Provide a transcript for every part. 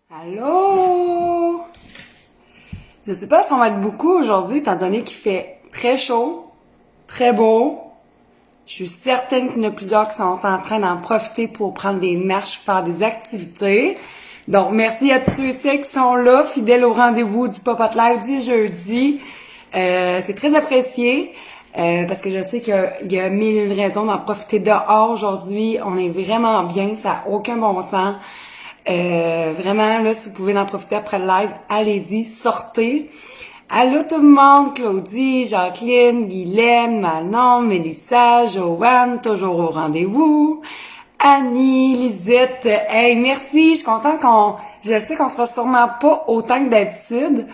Allô? Je sais pas si on va être beaucoup aujourd'hui, étant donné qu'il fait très chaud, très beau. Je suis certaine qu'il y en a plusieurs qui sont en train d'en profiter pour prendre des marches, faire des activités. Donc, merci à tous ceux et celles qui sont là, fidèles au rendez-vous du Pop-Up Live du jeudi. C'est très apprécié, parce que je sais qu'il y a mille et une raisons d'en profiter dehors aujourd'hui. On est vraiment bien, ça n'a aucun bon sens. Vraiment, là, si vous pouvez en profiter après le live, allez-y, sortez. Allô tout le monde, Claudie, Jacqueline, Guylaine, Manon, Mélissa, Joanne, toujours au rendez-vous. Annie, Lisette, hey, merci, je suis contente je sais qu'on sera sûrement pas autant que d'habitude,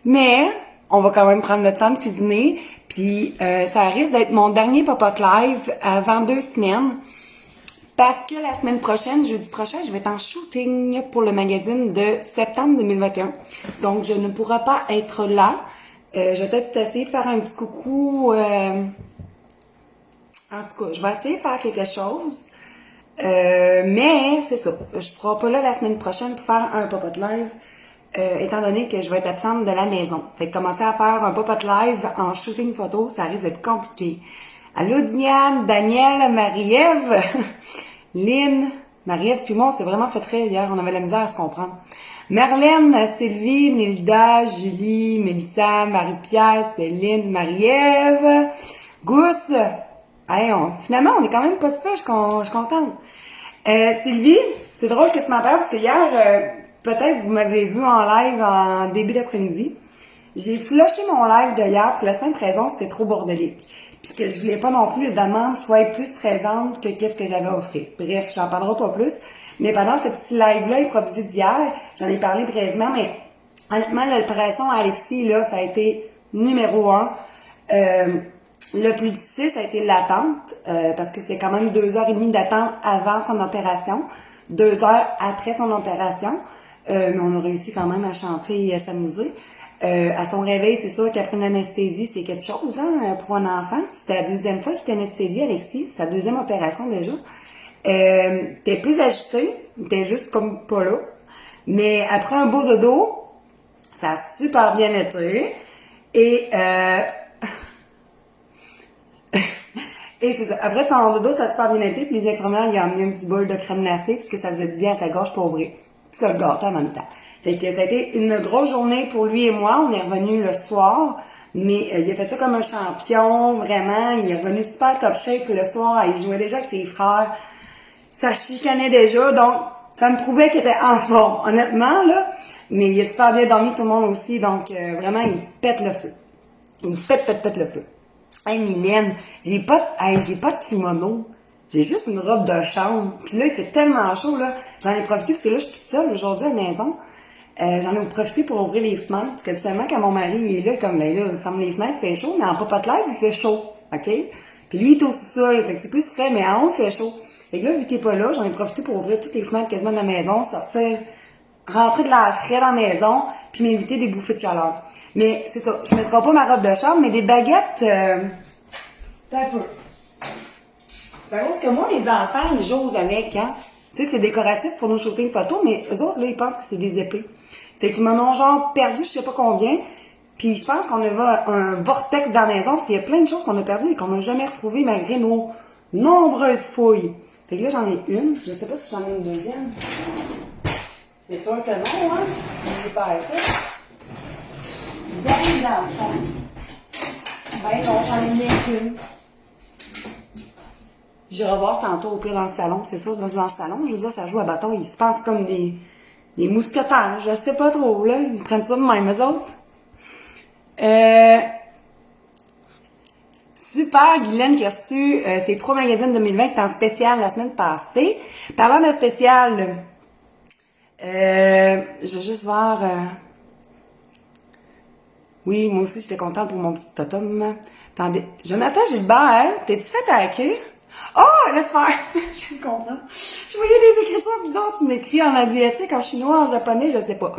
mais on va quand même prendre le temps de cuisiner, puis ça risque d'être mon dernier Pop-Up Live avant 2 semaines. Parce que la semaine prochaine, jeudi prochain, je vais être en shooting pour le magazine de septembre 2021. Donc, je ne pourrai pas être là. Je vais peut-être essayer de faire un petit coucou. En tout cas, je vais essayer de faire quelque chose. Mais c'est ça. Je ne serai pas là la semaine prochaine pour faire un pop-up live. Étant donné que je vais être absente de la maison. Fait que commencer à faire un pop-up live en shooting photo, ça risque d'être compliqué. Allô Diane, Daniel, Marie-Ève, Lynn, Marie-Ève puis moi, on s'est vraiment fait rire hier, on avait la misère à se comprendre. Marlène, Sylvie, Nilda, Julie, Mélissa, Marie-Pierre, Céline, Marie-Ève, Gousse. Hey, finalement, on est quand même pas super, je suis contente. Sylvie, c'est drôle que tu m'en parles parce que hier, peut-être vous m'avez vu en live en début d'après-midi. J'ai flushé mon live de hier pour la simple raison, c'était trop bordélique. Puis que je voulais pas non plus, la demande soit plus présente que qu'est-ce que j'avais à offrir. Bref, j'en parlerai pas plus. Mais pendant ce petit live-là improvisé d'hier, j'en ai parlé brièvement, mais honnêtement, l'opération à Alexis, là, ça a été numéro 1. Le plus difficile, ça a été l'attente, parce que c'est quand même 2h30 d'attente avant son opération, 2 heures après son opération. Mais on a réussi quand même à chanter et à s'amuser. À son réveil, c'est sûr qu'après une anesthésie, c'est quelque chose, hein, pour un enfant. C'était la deuxième fois qu'il était anesthésié, Alexis. C'est sa deuxième opération déjà. T'es plus agité, t'es juste comme pas là. Mais après un beau dodo, ça a super bien été. Et et c'est ça. Après son dodo, ça a super bien été. Puis les infirmières, ils ont mis un petit bol de crème glacée puisque ça faisait du bien à sa gorge pour ouvrir. Puis ça le gâtait en même temps. Fait que ça a été une grosse journée pour lui et moi. On est revenu le soir. Mais il a fait ça comme un champion, vraiment. Il est revenu super top shape le soir. Il jouait déjà avec ses frères. Ça chicanait déjà. Donc, ça me prouvait qu'il était en forme, honnêtement, là. Mais il a super bien dormi, tout le monde aussi. Donc, vraiment, il pète le feu. Il pète le feu. Hey Mylène, j'ai pas de kimono. J'ai juste une robe de chambre. Puis là, il fait tellement chaud, là. J'en ai profité parce que là, je suis toute seule aujourd'hui à la maison. J'en ai profité pour ouvrir les fenêtres. Parce que seulement quand mon mari est là, comme ben là, il ferme les fenêtres, il fait chaud. Mais en pop-up live, il fait chaud. OK? Puis lui, il est au sous-sol. Fait que c'est plus frais, mais en haut, il fait chaud. Fait que là, vu qu'il est pas là, j'en ai profité pour ouvrir toutes les fenêtres quasiment de la maison, rentrer de l'air frais dans la maison, puis m'éviter des bouffées de chaleur. Mais c'est ça, je mettrai pas ma robe de chambre, mais des baguettes, un peu. C'est parce que moi, les enfants, ils jouent avec, hein. Tu sais, c'est décoratif pour nos shootings photos, mais eux autres, là, ils pensent que c'est des épées. Fait qu'ils m'en ont genre perdu, je sais pas combien. Puis je pense qu'on a un vortex dans la maison, parce qu'il y a plein de choses qu'on a perdues et qu'on n'a jamais retrouvées malgré nos nombreuses fouilles. Fait que là, j'en ai une. Je sais pas si j'en ai une deuxième. C'est sûr que non, hein? J'ai pas arrêté. Bien dans le fond. Ben non, j'en ai bien qu'une. J'irai voir tantôt au pire dans le salon. C'est ça, dans le salon, je veux dire, ça joue à bâton. Ils se pensent comme des mousquetaires. Je sais pas trop, là. Ils prennent ça de même, eux autres. Super, Guylaine qui a reçu ses 3 magazines 2020 qui étaient en spécial la semaine passée. Parlant de spécial, je vais juste voir... Oui, moi aussi, j'étais contente pour mon petit totem. Attendez, Jonathan Gilbert, t'es-tu fait hacker? Oh, laisse faire! Je comprends. Je voyais des écritures bizarres. Tu m'écris en asiatique, en chinois, en japonais, je sais pas.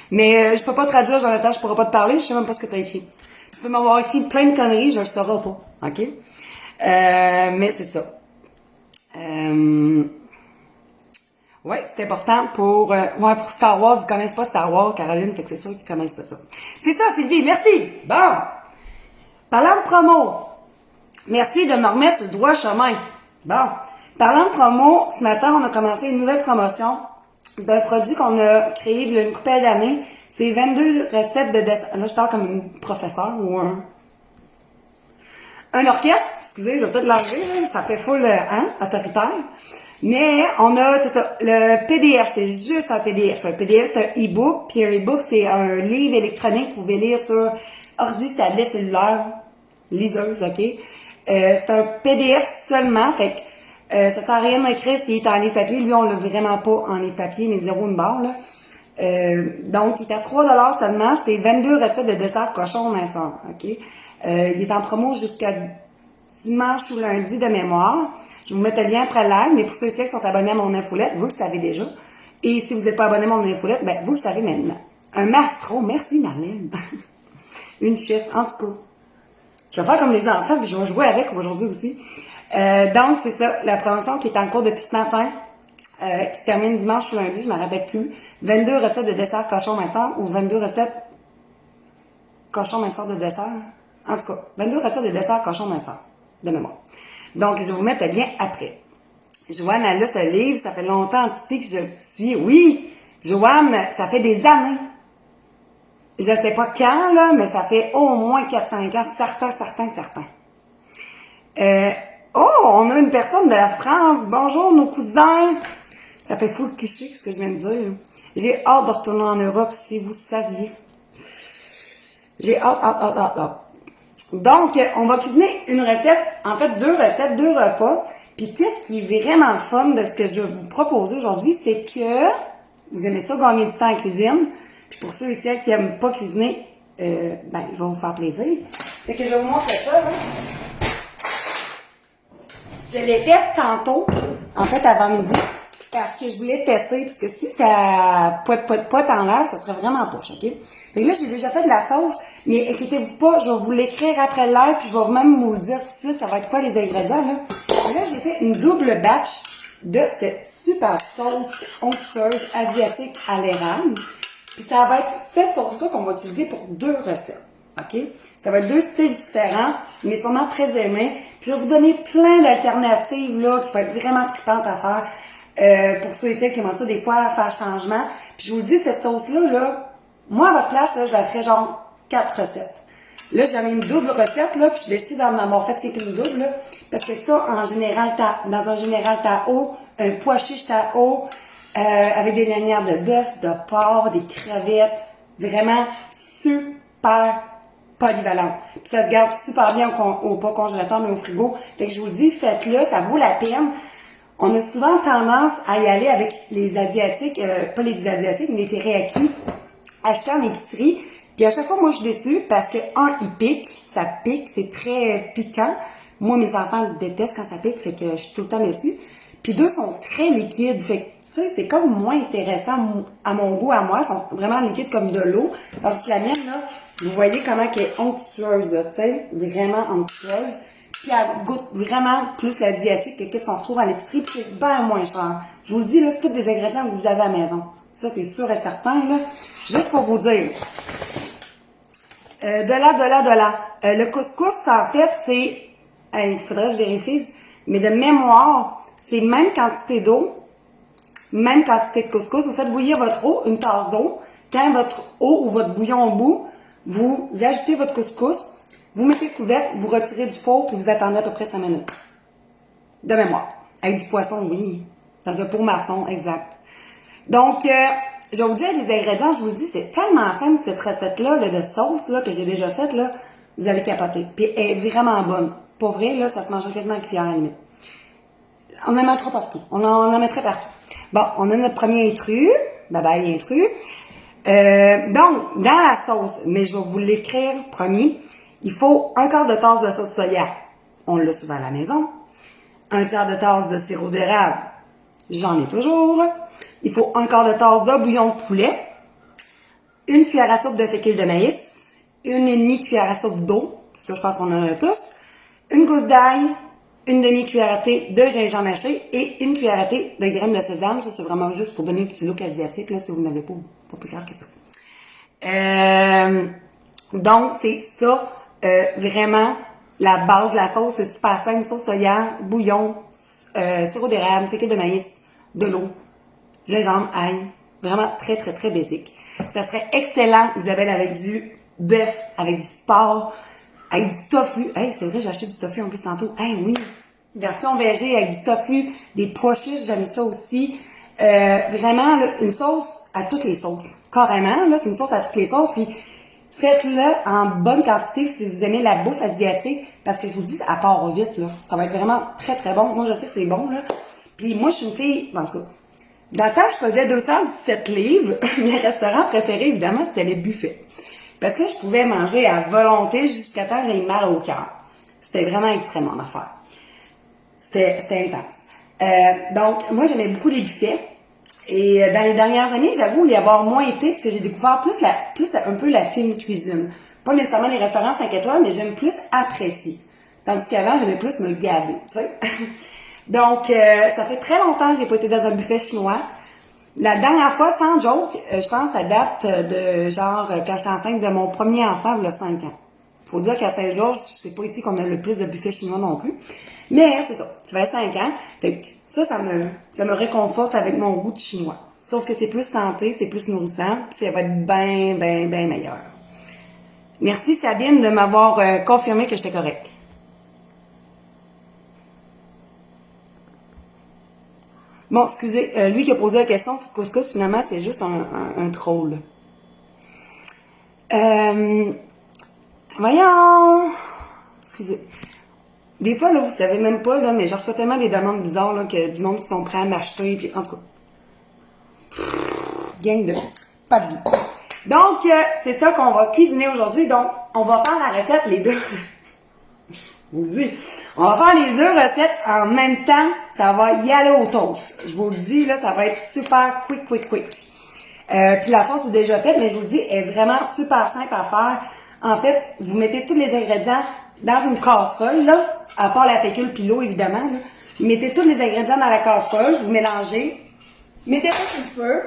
Mais je peux pas traduire, Jonathan, je pourrais pas te parler, je sais même pas ce que t'as écrit. Tu peux m'avoir écrit plein de conneries, je le saurai pas. OK? Mais c'est ça. Ouais, c'est important pour Star Wars. Ils connaissent pas Star Wars, Caroline, fait que c'est sûr qu'ils connaissent pas ça. C'est ça, Sylvie, merci. Bon. Parlant de promo, merci de me remettre sur le droit chemin. Bon. Parlant de promo, ce matin, on a commencé une nouvelle promotion d'un produit qu'on a créé il y a une couple d'années. C'est 22 recettes de dessin. Là, je parle comme une professeure ou un orchestre. Excusez, je vais peut-être l'enlever, là. Ça fait full, autoritaire. Mais on a, c'est ça, le PDF, c'est juste un PDF. Un PDF, c'est un e-book, puis un e-book, c'est un livre électronique que vous pouvez lire sur ordi, tablette, cellulaire, liseuse, ok? C'est un PDF seulement, fait que ça sert à rien d'écrire s'il est en livre papier. Lui, on l'a vraiment pas en livre papier, mais zéro une barre, là. Donc, il est à 3$ seulement. C'est 22 recettes de dessert cochon Vincent, ok? Il est en promo jusqu'à dimanche ou lundi de mémoire. Je vais vous mettre le lien après le live, mais pour ceux qui sont abonnés à mon infolette, vous le savez déjà. Et si vous n'êtes pas abonné à mon infolette, ben, vous le savez maintenant. Un mastro, merci Marlène. Une chiffre, en tout cas. Je vais faire comme les enfants, puis je vais jouer avec aujourd'hui aussi. Donc, c'est ça, la promotion qui est en cours depuis ce matin, qui se termine dimanche ou lundi, je ne me rappelle plus. 22 recettes de dessert cochon minceur ou 22 recettes cochon minceur de dessert. En tout cas, 22 recettes de dessert cochon minceur, de mémoire. Donc, je vais vous mettre le lien après. Joanne, elle a ce livre, ça fait longtemps, Titi, que je le suis. Oui, Joanne, ça fait des années. Je ne sais pas quand, là, mais ça fait au moins 4-5 ans, certains. On a une personne de la France. Bonjour, nos cousins. Ça fait fou le cliché, ce que je viens de dire. J'ai hâte de retourner en Europe, si vous saviez. J'ai hâte. Donc, on va cuisiner une recette, en fait 2 recettes, 2 repas. Puis qu'est-ce qui est vraiment le fun de ce que je vais vous proposer aujourd'hui, c'est que vous aimez ça, gagner du temps en cuisine. Puis pour ceux et celles qui n'aiment pas cuisiner, je vais vous faire plaisir. C'est que je vais vous montrer ça, là. Je l'ai fait tantôt, en fait avant midi, parce que je voulais tester, parce que si ça poète en l'air, ça serait vraiment poche, ok? Fait que là, j'ai déjà fait de la sauce, mais inquiétez-vous pas, je vais vous l'écrire après l'air, puis je vais même vous le dire tout de suite, ça va être quoi les ingrédients, là. Et là, j'ai fait une double batch de cette super sauce onctueuse asiatique à l'érable. Puis ça va être cette sauce-là qu'on va utiliser pour 2 recettes. OK? Ça va être 2 styles différents, mais sûrement très aimés. Puis je vais vous donner plein d'alternatives là, qui vont être vraiment trippantes à faire. Pour ceux et celles qui aiment ça des fois faire changement. Puis je vous le dis, cette sauce-là, là, moi à votre place, là, je la ferais genre 4 recettes. Là, j'avais une double recette, là, puis je suis déçue d'en avoir fait c'est une double, là, parce que ça, en général, dans un général Tao, un pois chiche Tao, avec des lanières de bœuf, de porc, des crevettes, vraiment super polyvalent. Puis ça se garde super bien au pas congélateur, mais au frigo. Fait que je vous le dis, faites-le, ça vaut la peine. On a souvent tendance à y aller avec les Asiatiques, pas les Asiatiques, mais les teriyaki, achetés en épicerie. Puis à chaque fois, moi, je suis déçue parce que, il pique, ça pique, c'est très piquant. Moi, mes enfants détestent quand ça pique, fait que je suis tout le temps déçue. Puis 2 sont très liquides, fait que, tu sais, c'est comme moins intéressant à mon goût, à moi. Ils sont vraiment liquides comme de l'eau. Tandis que la mienne, là, vous voyez comment elle est onctueuse, tu sais, vraiment onctueuse. Puis elle goûte vraiment plus l'asiatique que qu'est-ce qu'on retrouve à l'épicerie, puis c'est bien moins cher. Je vous le dis, là, c'est tous des ingrédients que vous avez à la maison. Ça, c'est sûr et certain, là. Juste pour vous dire. Le couscous, en fait, c'est... Il faudrait que je vérifie, mais de mémoire, c'est même quantité d'eau, même quantité de couscous. Vous faites bouillir votre eau, une tasse d'eau. Quand votre eau ou votre bouillon au bout, vous ajoutez votre couscous, vous mettez le couvercle, vous retirez du four, puis vous attendez à peu près 5 minutes. De mémoire. Avec du poisson, oui. Dans un pot maçon, exact. Donc, je vais vous dire les ingrédients, je vous le dis, c'est tellement simple, cette recette-là, là, de sauce, là, que j'ai déjà faite, là, vous allez capoter. Puis elle est vraiment bonne. Pour vrai, là, ça se mange quasiment à cuillère à la limite. On en mettra partout. On en mettrait partout. Bon, on a notre premier intrus. Bye bye, intrus. Donc, dans la sauce, mais je vais vous l'écrire premier, il faut 1/4 de tasse de sauce soya. On l'a souvent à la maison. 1/3 de tasse de sirop d'érable. J'en ai toujours. Il faut 1/4 de tasse de bouillon de poulet. 1 cuillère à soupe de fécule de maïs. 1,5 cuillère à soupe d'eau. Ça, je pense qu'on en a tous. 1 gousse d'ail. une demi-cuillère à thé de gingembre haché et une cuillère à thé de graines de sésame. Ça, c'est vraiment juste pour donner un petit look asiatique, là, si vous n'avez pas plus clair que ça. Donc, c'est ça, vraiment, la base de la sauce. C'est super simple, sauce soya, bouillon, sirop d'érable, fécule de maïs, de l'eau, gingembre, ail. Vraiment très, très, très basique. Ça serait excellent, Isabelle, avec du bœuf, avec du porc, avec du tofu. Hey, c'est vrai, j'ai acheté du tofu en plus tantôt. Hey, oui. Version végé avec du tofu, des pois chiches, j'aime ça aussi. Vraiment, là, une sauce à toutes les sauces. Carrément, là, c'est une sauce à toutes les sauces. Puis, faites-le en bonne quantité si vous aimez la bouffe asiatique. Parce que je vous dis, à part vite, là. Ça va être vraiment très, très bon. Moi, je sais que c'est bon, là. Puis, moi, je suis une fille, en tout cas, dans le temps, je pesais 217 livres. Mes restaurants préférés, évidemment, c'était les buffets. Parce que je pouvais manger à volonté jusqu'à temps que j'aie mal au cœur. C'était vraiment extrêmement en affaire. C'était intense. Donc, moi, j'aimais beaucoup les buffets. Et dans les dernières années, j'avoue y avoir moins été parce que j'ai découvert plus un peu la fine cuisine. Pas nécessairement les restaurants 5 étoiles, mais j'aime plus apprécier. Tandis qu'avant, j'aimais plus me gaver, tu sais. Donc, ça fait très longtemps que j'ai pas été dans un buffet chinois. La dernière fois, sans joke, je pense que ça date de genre quand j'étais enceinte de mon premier enfant, il y a 5 ans. Faut dire qu'à Saint-Georges, c'est pas ici qu'on a le plus de buffets chinois non plus. Mais c'est ça, ça fait 5 ans. Fait que ça me réconforte avec mon goût de chinois. Sauf que c'est plus santé, c'est plus nourrissant, puis ça va être bien, bien, bien meilleur. Merci Sabine de m'avoir confirmé que j'étais correcte. Bon, excusez, lui qui a posé la question sur le couscous, finalement, c'est juste un troll. Voyons! Excusez. Des fois, là, vous savez même pas, là, mais je reçois tellement des demandes bizarres, là, que du monde qui sont prêts à m'acheter, puis en tout cas. Gang de... Pas de vie. Donc, c'est ça qu'on va cuisiner aujourd'hui. Donc, on va faire la recette, les deux. Je vous le dis. On va faire les deux recettes en même temps. Ça va y aller au toast. Je vous le dis, là, ça va être super quick. Puis la sauce est déjà faite, mais je vous le dis, elle est vraiment super simple à faire. En fait, vous mettez tous les ingrédients dans une casserole, là, à part la fécule puis l'eau, évidemment, là. Vous mettez tous les ingrédients dans la casserole, vous mélangez, mettez ça sur le feu,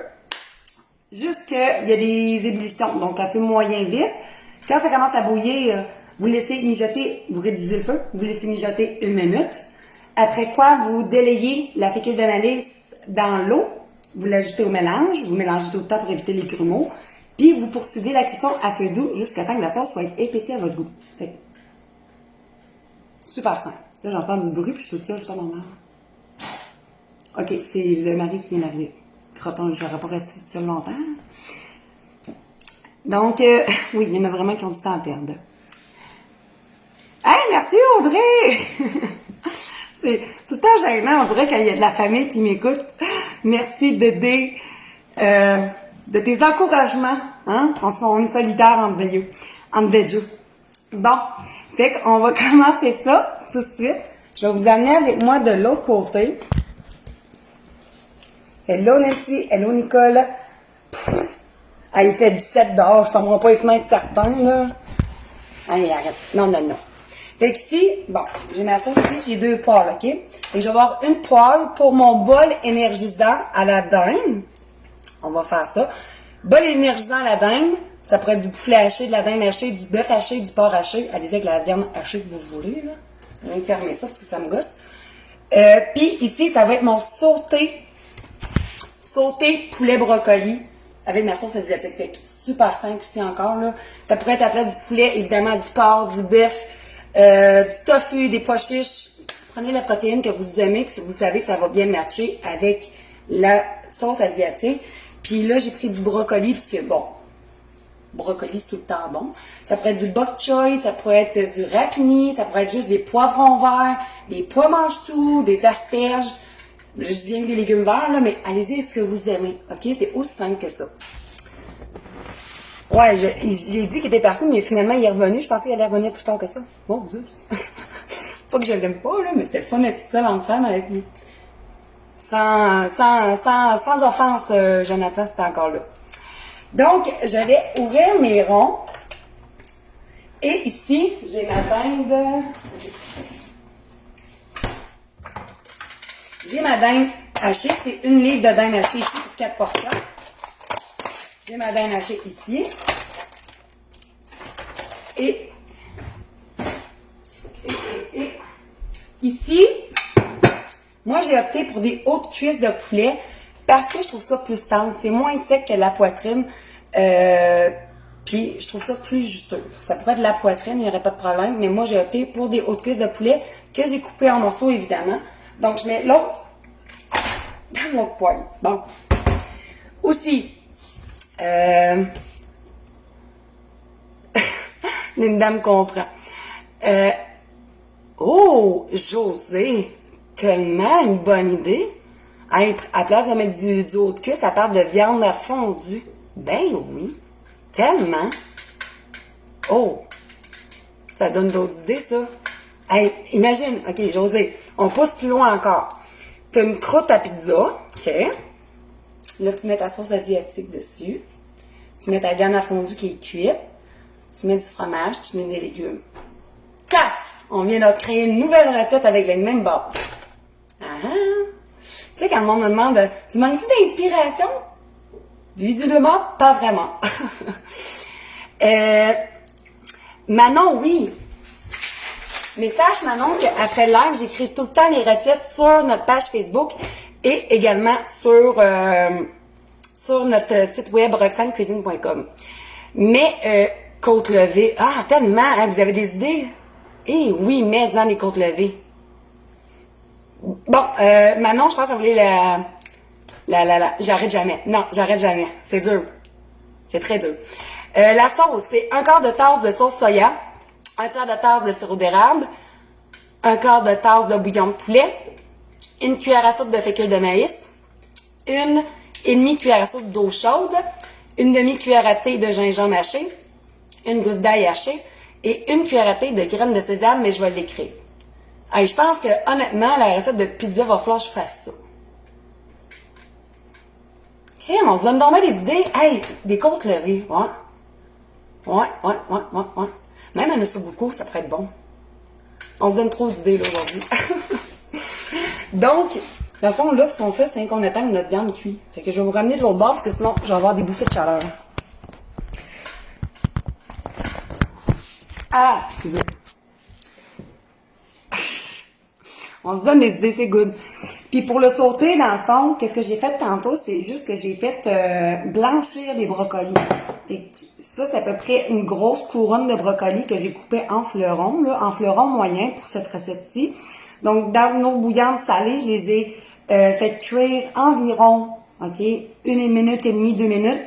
jusqu'il y a des ébullitions, donc à feu moyen vif. Quand ça commence à bouillir, vous laissez mijoter, vous réduisez le feu, vous laissez mijoter 1 minute. Après quoi, vous délayez la fécule de maïs dans l'eau, vous l'ajoutez au mélange, vous mélangez tout le temps pour éviter les grumeaux, puis vous poursuivez la cuisson à feu doux jusqu'à temps que la sauce soit épaissie à votre goût. Fait. Super simple. Là, j'entends du bruit, puis je suis toute seule, c'est pas normal. OK, c'est le mari qui vient d'arriver. Croton, j'aurais pas resté toute seule longtemps. Donc, oui, il y en a vraiment qui ont du temps à perdre. Hey, merci Audrey! C'est tout le temps gênant, on dirait qu'il y a de la famille qui m'écoute. Merci Dédé de tes encouragements. Hein? On est solidaires entre veilleux. Bon, fait qu'on va commencer ça tout de suite. Je vais vous amener avec moi de l'autre côté. Hello Nancy, hello Nicole. Ah, il fait 17 dehors, je ne fermerai pas les fenêtres certains, là. Allez, arrête. Non. Fait que ici, bon, j'ai ma sauce ici, j'ai 2 poêles, OK? Et je vais avoir une poêle pour mon bol énergisant à la dinde. On va faire ça. Bol énergisant à la dinde, ça pourrait être du poulet haché, de la dinde hachée, du bœuf haché, du porc haché. Allez-y avec la viande hachée que vous voulez, là. Je vais fermer ça parce que ça me gosse. Puis ici, ça va être mon sauté poulet brocoli avec ma sauce asiatique. Fait que super simple ici encore, là. Ça pourrait être à place du poulet, évidemment, du porc, du bœuf, du tofu, des pois chiches. Prenez la protéine que vous aimez, que vous savez que ça va bien matcher avec la sauce asiatique. Puis là, j'ai pris du brocoli, parce que, bon, brocoli, c'est tout le temps bon. Ça pourrait être du bok choy, ça pourrait être du rapini, ça pourrait être juste des poivrons verts, des pois mange-tout, des asperges. Je dis rien que des légumes verts, là, mais allez-y avec ce que vous aimez, OK? C'est aussi simple que ça. Ouais, j'ai dit qu'il était parti, mais finalement, il est revenu. Je pensais qu'il allait revenir plus tard que ça. Bon, juste. Pas que je l'aime pas, là, mais c'était le fun d'être seule en femme avec vous. Sans offense, Jonathan, c'était encore là. Donc, je vais ouvrir mes ronds. Et ici, j'ai ma dinde. J'ai ma dinde hachée. C'est 1 livre de dinde hachée ici pour 4 portions. J'ai ma dinde hachée ici. Et ici, moi j'ai opté pour des hautes cuisses de poulet parce que je trouve ça plus tendre. C'est moins sec que la poitrine. Puis je trouve ça plus juteux. Ça pourrait être de la poitrine, il n'y aurait pas de problème. Mais moi j'ai opté pour des hautes cuisses de poulet que j'ai coupées en morceaux évidemment. Donc je mets l'autre dans l'autre poêle. Bon. Aussi, Linda me comprend. Oh, José, tellement une bonne idée. Hein, à place de mettre du haut de cuisse, à part de viande fondue. Ben oui, tellement. Oh, ça donne d'autres idées, ça. Hey, imagine, OK, José, on pousse plus loin encore. Tu as une croûte à pizza, OK? Là, tu mets ta sauce asiatique dessus. Tu mets ta viande fondue qui est cuite. Tu mets du fromage, tu mets des légumes. Taf! On vient de créer une nouvelle recette avec les mêmes bases. Ah ah! Tu sais, quand le monde me demande, tu manques-tu d'inspiration? Visiblement, pas vraiment. Manon, oui. Mais sache, Manon, qu'après le live, j'écris tout le temps mes recettes sur notre page Facebook et également sur notre site web roxanecuisine.com. Mais côte levée, ah, tellement, hein, vous avez des idées? Eh oui, mais dans les côtes levées. Bon, Manon, je pense que ça voulait j'arrête jamais. Non, j'arrête jamais. C'est dur. C'est très dur. La sauce, c'est 1/4 de tasse de sauce soya, 1/3 de tasse de sirop d'érable, 1/4 de tasse de bouillon de poulet, 1 cuillère à soupe de fécule de maïs, 1,5 cuillère à soupe d'eau chaude, 1 demi-cuillère à thé de gingembre haché, 1 gousse d'ail haché et 1 cuillère à thé de graines de sésame, mais je vais l'écrire. Hey, je pense que, honnêtement, la recette de pizza va falloir que je fasse ça. Crème, on se donne donc des idées. Hey, des côtes levées, ouais. Ouais. Même un ossobuco, ça pourrait être bon. On se donne trop d'idées, là, aujourd'hui. Donc, dans le fond, là, ce qu'on fait, c'est qu'on attend que notre viande cuit. Fait que je vais vous ramener de l'autre bord, parce que sinon, je vais avoir des bouffées de chaleur. Ah, excusez. On se donne des idées, c'est good. Puis pour le sauter, dans le fond, qu'est-ce que j'ai fait tantôt? C'est juste que j'ai fait blanchir des brocolis. Ça, c'est à peu près une grosse couronne de brocolis que j'ai coupé en fleurons, là, en fleurons moyens pour cette recette-ci. Donc, dans une eau bouillante salée, je les ai fait cuire environ, OK, 1 minute et demie, 2 minutes.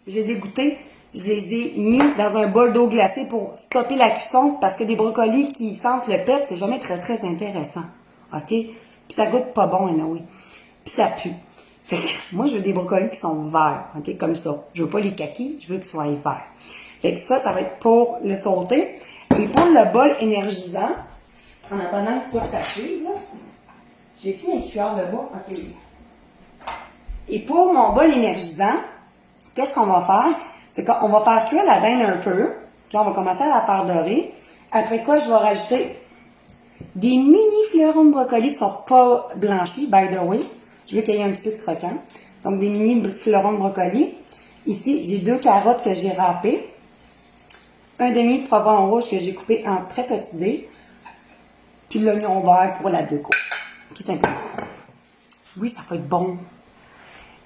Je les ai goûtés. Je les ai mis dans un bol d'eau glacée pour stopper la cuisson parce que des brocolis qui sentent le pet, c'est jamais très, très intéressant. OK? Puis ça goûte pas bon, anyway. Puis ça pue. Fait que moi, je veux des brocolis qui sont verts, OK? Comme ça. Je veux pas les kakis, je veux qu'ils soient verts. Fait que ça va être pour le sauter. Et pour le bol énergisant, en attendant que ça cuise, là, j'ai-tu mes cuillères de bois? OK. Et pour mon bol énergisant, qu'est-ce qu'on va faire? C'est qu'on va faire cuire la dinde un peu. Puis on va commencer à la faire dorer. Après quoi, je vais rajouter des mini fleurons de brocoli qui sont pas blanchis, by the way. Je veux qu'il y ait un petit peu de croquant. Donc, des mini fleurons de brocoli. Ici, j'ai 2 carottes que j'ai râpées. Un demi de poivron rouge que j'ai coupé en très petits dés. Puis de l'oignon vert pour la déco. Tout simplement. Oui, ça va être bon.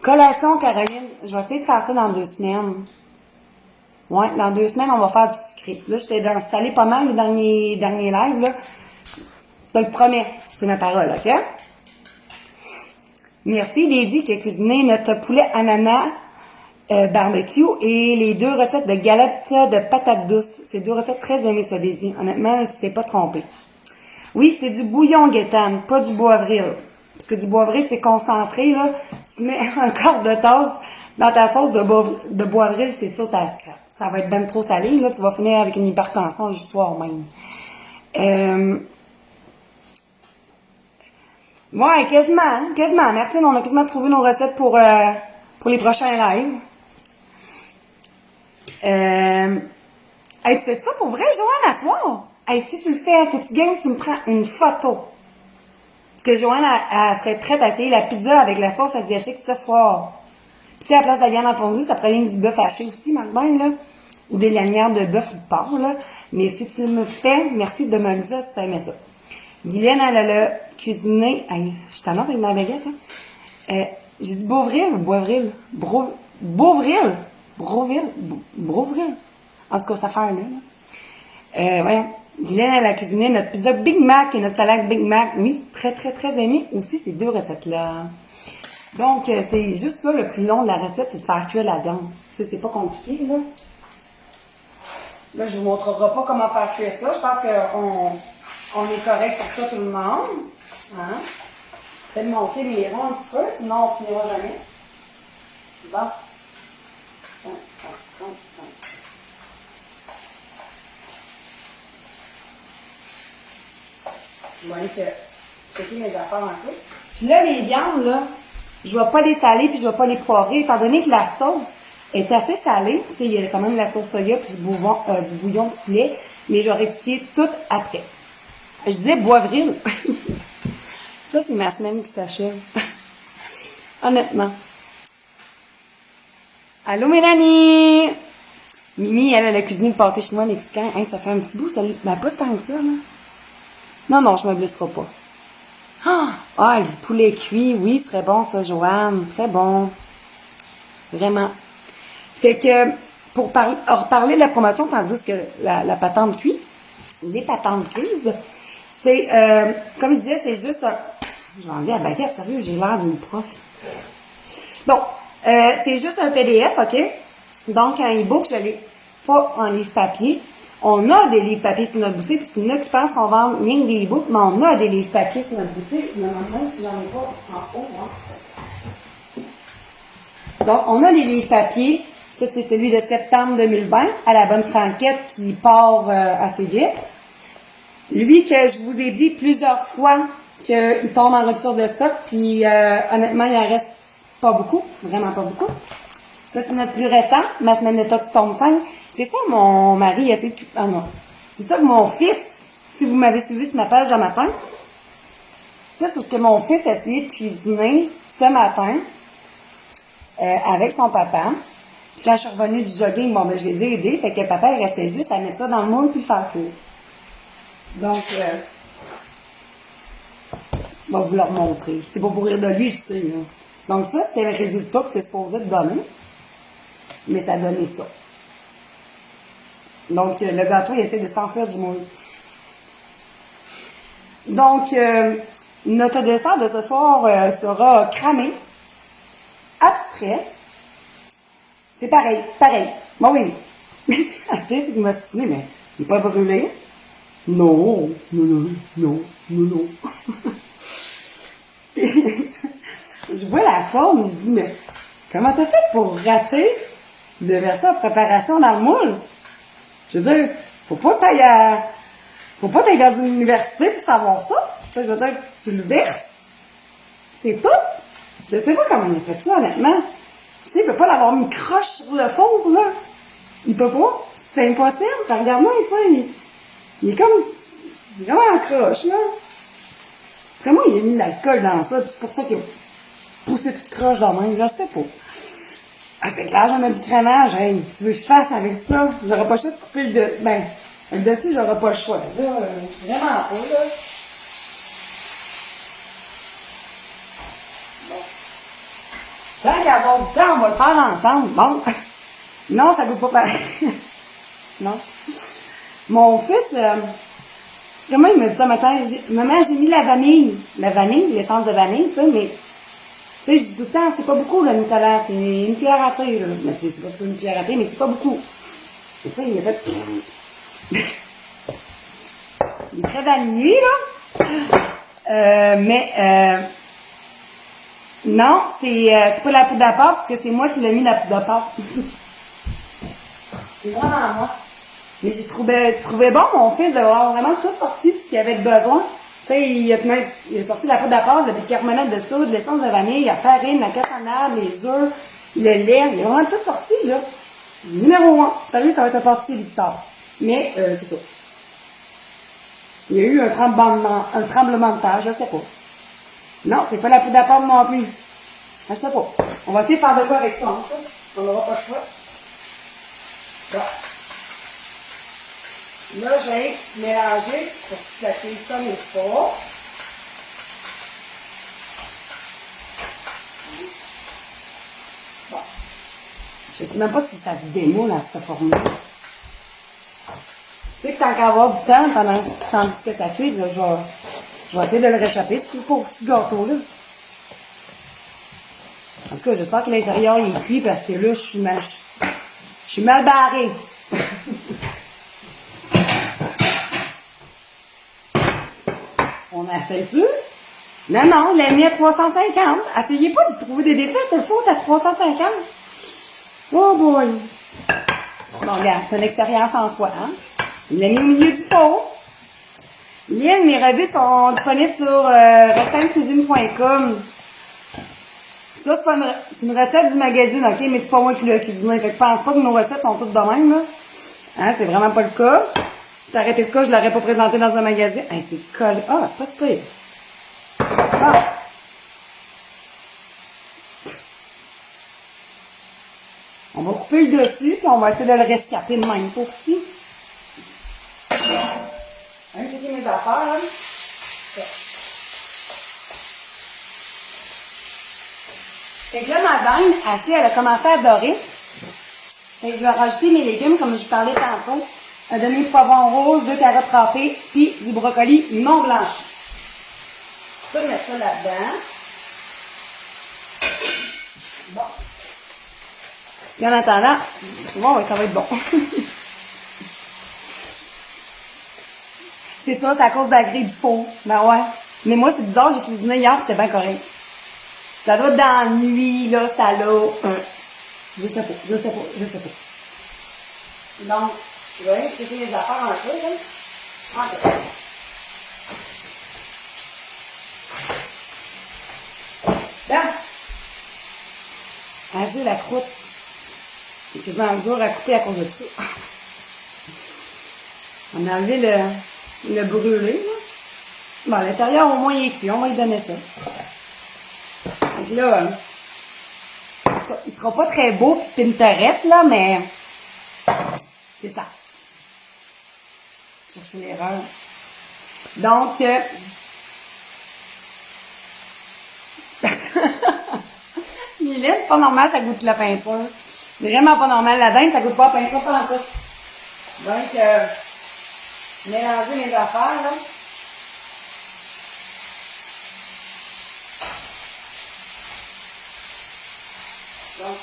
Collation, Caroline. Je vais essayer de faire ça dans 2 semaines. Ouais, dans 2 semaines, on va faire du sucré. Là, j'étais dans le salé pas mal les derniers lives, là. Je te le promets. C'est ma parole, OK? Merci, Daisy, qui a cuisiné notre poulet ananas barbecue et les 2 recettes de galettes de patates douces. C'est 2 recettes très aimées, ça, Daisy. Honnêtement, là, tu t'es pas trompé. Oui, c'est du bouillon Gaétane, pas du bois avril. Parce que du bois avril, c'est concentré, là. Tu mets un quart de tasse dans ta sauce de bois avril, c'est sûr, t'as scrap. Ça va être ben trop salé, là. Tu vas finir avec une hypertension le soir même. Ouais, quasiment, hein, quasiment. Martine, on a quasiment trouvé nos recettes pour les prochains lives. Hey, tu fais ça pour vrai, Joanne, à soir? Hey, si tu le fais, que tu gagnes, tu me prends une photo. que Joanne, elle serait prête à essayer la pizza avec la sauce asiatique ce soir. Puis, tu sais, à la place de la viande en fondue, ça prenait du bœuf haché aussi, maintenant, là. Ou des lanières de bœuf ou de porc, là. Mais si tu me fais, merci de me le dire si tu aimé ça. Guylaine, elle a cuisiné. Hey, je suis tellement avec ma baguette, hein. J'ai dit Beauvril ou Boivril? Beauvril? Brovril? En tout cas, cette affaire-là. Voyons. Guylaine, elle a cuisiné notre pizza Big Mac et notre salade Big Mac. Oui, très, très, très aimé aussi ces deux recettes-là. Donc, c'est juste ça, le plus long de la recette, c'est de faire cuire la viande. Tu sais, c'est pas compliqué, là. Là, je vous montrerai pas comment faire cuire ça. Je pense qu'on est correct pour ça, tout le monde. Hein? Je vais monter mes ronds un petit peu, sinon on finira jamais. Bon. 5, 5. Je vais aller checker mes affaires un peu. Puis là, les viandes, là, je vais pas les saler puis je vais pas les poivrer, étant donné que la sauce est assez salée. Tu sais, il y a quand même la sauce soya puis du bouillon de poulet, mais je vais rectifier tout après. Je disais Boivril. Ça, c'est ma semaine qui s'achève. Honnêtement. Allô, Mélanie! Mimi, elle a cuisiné le pâté chinois mexicain. Hein, ça fait un petit bout, ça ben, pas tant que ça, là. Non, je me blesserai pas. Ah, du poulet cuit. Oui, ce serait bon, ça, Joanne. Très bon. Vraiment. Fait que, pour reparler de la promotion, tandis que la patente cuit, les patentes cuises, c'est, comme je disais, c'est juste un... Je vais enlever la baguette, sérieux, j'ai l'air d'une prof. Donc, c'est juste un PDF, OK? Donc, un e-book, je l'ai pas en livre papier. On a des livres papier sur notre boutique, puisqu'il y en a qui pensent qu'on vend rien que des e-books, mais on a des livres papier sur notre boutique. Même si j'en ai pas en haut, hein. Donc, on a des livres papier. Ça, c'est celui de septembre 2020, à la bonne franquette, qui part assez vite. Lui, que je vous ai dit plusieurs fois qu'il tombe en rupture de stock, puis honnêtement, il en reste pas beaucoup, vraiment pas beaucoup. Ça, c'est notre plus récent, ma semaine de tox tombe 5. C'est ça, mon mari essaie de... Ah non. C'est ça que mon fils, si vous m'avez suivi sur ma page un matin, ça, c'est ce que mon fils a essayé de cuisiner ce matin avec son papa. Puis quand je suis revenue du jogging, bon, ben, je les ai aidés, fait que papa, il restait juste à mettre ça dans le moule puis le faire cuire. Donc, je vais vous le remontrer. C'est pas pour rire de lui, je sais, là. Donc ça, c'était le résultat que c'est supposé de donner. Mais ça donnait ça. Donc, le gâteau, il essaie de s'enfuir du moule. Donc, notre dessert de ce soir sera cramé, abstrait. C'est pareil. Bon, oui. Après, c'est qu'il m'a stiné, mais il n'est pas brûlé. Non. Je vois la forme, je dis, mais comment t'as fait pour rater de verser la préparation dans le moule? Je veux dire, faut pas t'ailler dans une université pour savoir ça. Ça, je veux dire, tu le verses. C'est tout. Je sais pas comment il a fait ça, honnêtement. Tu sais, il peut pas l'avoir mis croche sur le four, là. Il peut pas. C'est impossible. Regarde-moi, tu sais, il est comme, vraiment en croche, là. Vraiment, il a mis de l'alcool dans ça, puis c'est pour ça qu'il a poussé toute croche dans le même, je sais pas. Avec l'argent du crémage, hey, tu veux que je fasse avec ça? J'aurais pas le choix de couper le dessus, j'aurais pas le choix. Là, vraiment pas, là. Bon. Tant qu'à avoir du temps, on va le faire ensemble. Bon. Non, ça goûte pas pareil. Non. Mon fils, comment il me dit ça matin? Maman, j'ai mis la vanille. La vanille, l'essence de vanille, tu sais, mais... Tu sais, je dis tout le temps, c'est pas beaucoup, le Nutella. C'est une cuillère à thé, là. Mais tu sais, c'est pas ce qu'une cuillère à thé, mais c'est pas beaucoup. Et tu sais, il a fait... Il est très vanillé, là. Non, c'est pas la poudre à pâte, parce que c'est moi qui l'ai mis, la poudre à pâte. C'est vraiment moi. Mais j'ai trouvé bon, mon fils, d'avoir vraiment tout sorti ce qu'il avait besoin. Tu sais, il a sorti la poudre à pâte, le bicarbonate de soude, l'essence de vanille, la farine, la cassonade, les œufs, le lait. Il a vraiment tout sorti, là. Numéro 1. Sérieux, ça va être un pâtissier plus tard. Mais, c'est ça. Il y a eu un tremblement de terre, je sais pas. Non, c'est pas la poudre à pomme non plus. Je sais pas. On va essayer de faire de quoi avec ça, hein, ça. On n'aura pas le choix. Voilà. Là, je vais mélanger pour que la cuisse comme il faut. Bon. Je sais même pas si ça se démoule à cette forme-là. Tu sais que tant qu'à avoir du temps, tandis que ça cuise, là, je vais essayer de le réchapper, ce pauvre petit gâteau-là. En tout cas, j'espère que l'intérieur il est cuit parce que là, je suis mal barrée. On essaie-tu? Non, non, l'a mis à 350. Essayez pas de trouver des défaites, il faut à 350. Oh boy! Bon, regarde, c'est une expérience en soi, hein? Il l'a mis au milieu du four. Lynn, mes revues sont disponibles sur rectancuisine.com. Ça, c'est une recette du magazine, ok? Mais c'est pas moi qui l'ai cuisiné. Fait que je pense pas que nos recettes sont toutes de même, là. Hein? C'est vraiment pas le cas. Si ça aurait été le cas, je l'aurais pas présenté dans un magazine. Hey, c'est collé. Ah, c'est pas super. Ah. On va couper le dessus, puis on va essayer de le rescaper de même pour petit. Je vais checker mes affaires, là. Fait que là, ma dinde hachée, elle a commencé à dorer. Fait que je vais rajouter mes légumes, comme je vous parlais tantôt. Un demi-poivron rouge, 2 carottes râpées, puis du brocoli non blanchi. Je peux mettre ça là-dedans. Bon. Puis en attendant, c'est bon, ça va être bon. C'est ça, c'est à cause de la grille du four. Ben ouais. Mais moi, c'est bizarre, j'ai cuisiné hier, puis c'était bien correct. Ça doit être dans la nuit, là, ça l'a. Je sais pas. Donc, je vais checker les affaires un peu, là. Ok. Là. Adieu la croûte. C'est quasiment dur à couper à cause de ça. On a enlevé le brûlé, là. Bon, à l'intérieur, au moins, il est cuit. On va lui donner ça. Donc là, il sera pas très beau Pinterest, là, mais c'est ça. Chercher l'erreur. Donc, Mylène, c'est pas normal, ça goûte la peinture. C'est vraiment pas normal. La dinde, ça goûte pas la peinture pendant tout. Donc, mélanger mes affaires, là. Donc,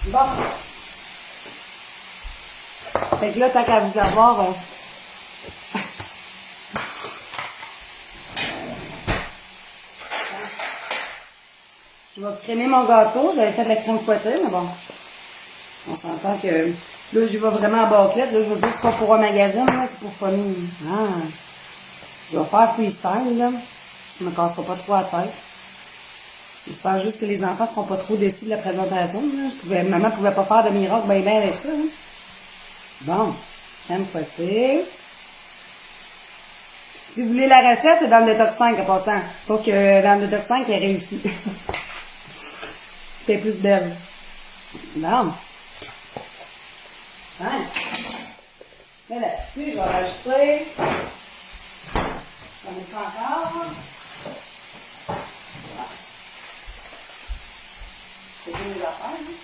bon. Fait que là, tant qu'à vous avoir, je vais crémer mon gâteau. J'avais fait de la crème fouettée, mais bon. On s'entend que là, j'y vais vraiment à bâclette. Là, je veux dire, c'est pas pour un magazine, là, c'est pour famille. Ah. Je vais faire freestyle, là. Je me casserai pas trop la tête. J'espère juste que les enfants seront pas trop déçus de la présentation, là. Maman pouvait pas faire de miracle bien avec ça, hein. Bon. Crème fouettée. Si vous voulez la recette, c'est dans le Détox 5 en passant. Sauf que dans le Détox 5, elle est réussie. C'est plus belle. Non. Hein? Là, là-dessus, je vais rajouter. J'en ai pas encore. C'est bien les affaires, hein?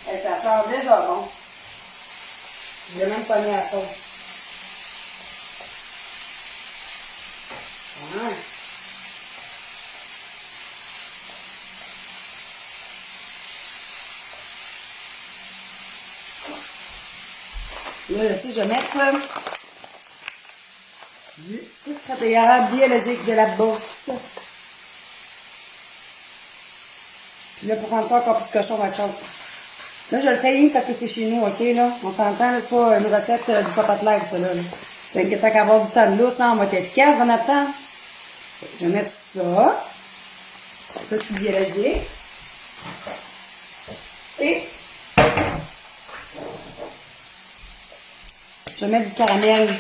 Et ça sent déjà bon. Je l'ai même pas mis à la sauce. Ouais. Là, aussi, je vais mettre du sucre d'érable biologique de la Beauce. Puis là, pour rendre ça encore plus cochon, on va être chaud. Là, je le fais rien parce que c'est chez nous, ok, là? On s'entend, là, c'est pas une recette du papa de l'air, ça, là. C'est inquiétant qu'avoir du temps de l'eau, ça, on va être efficace dans notre temps. Je vais mettre ça. Ça, c'est biologique. Et Je vais mettre du caramel.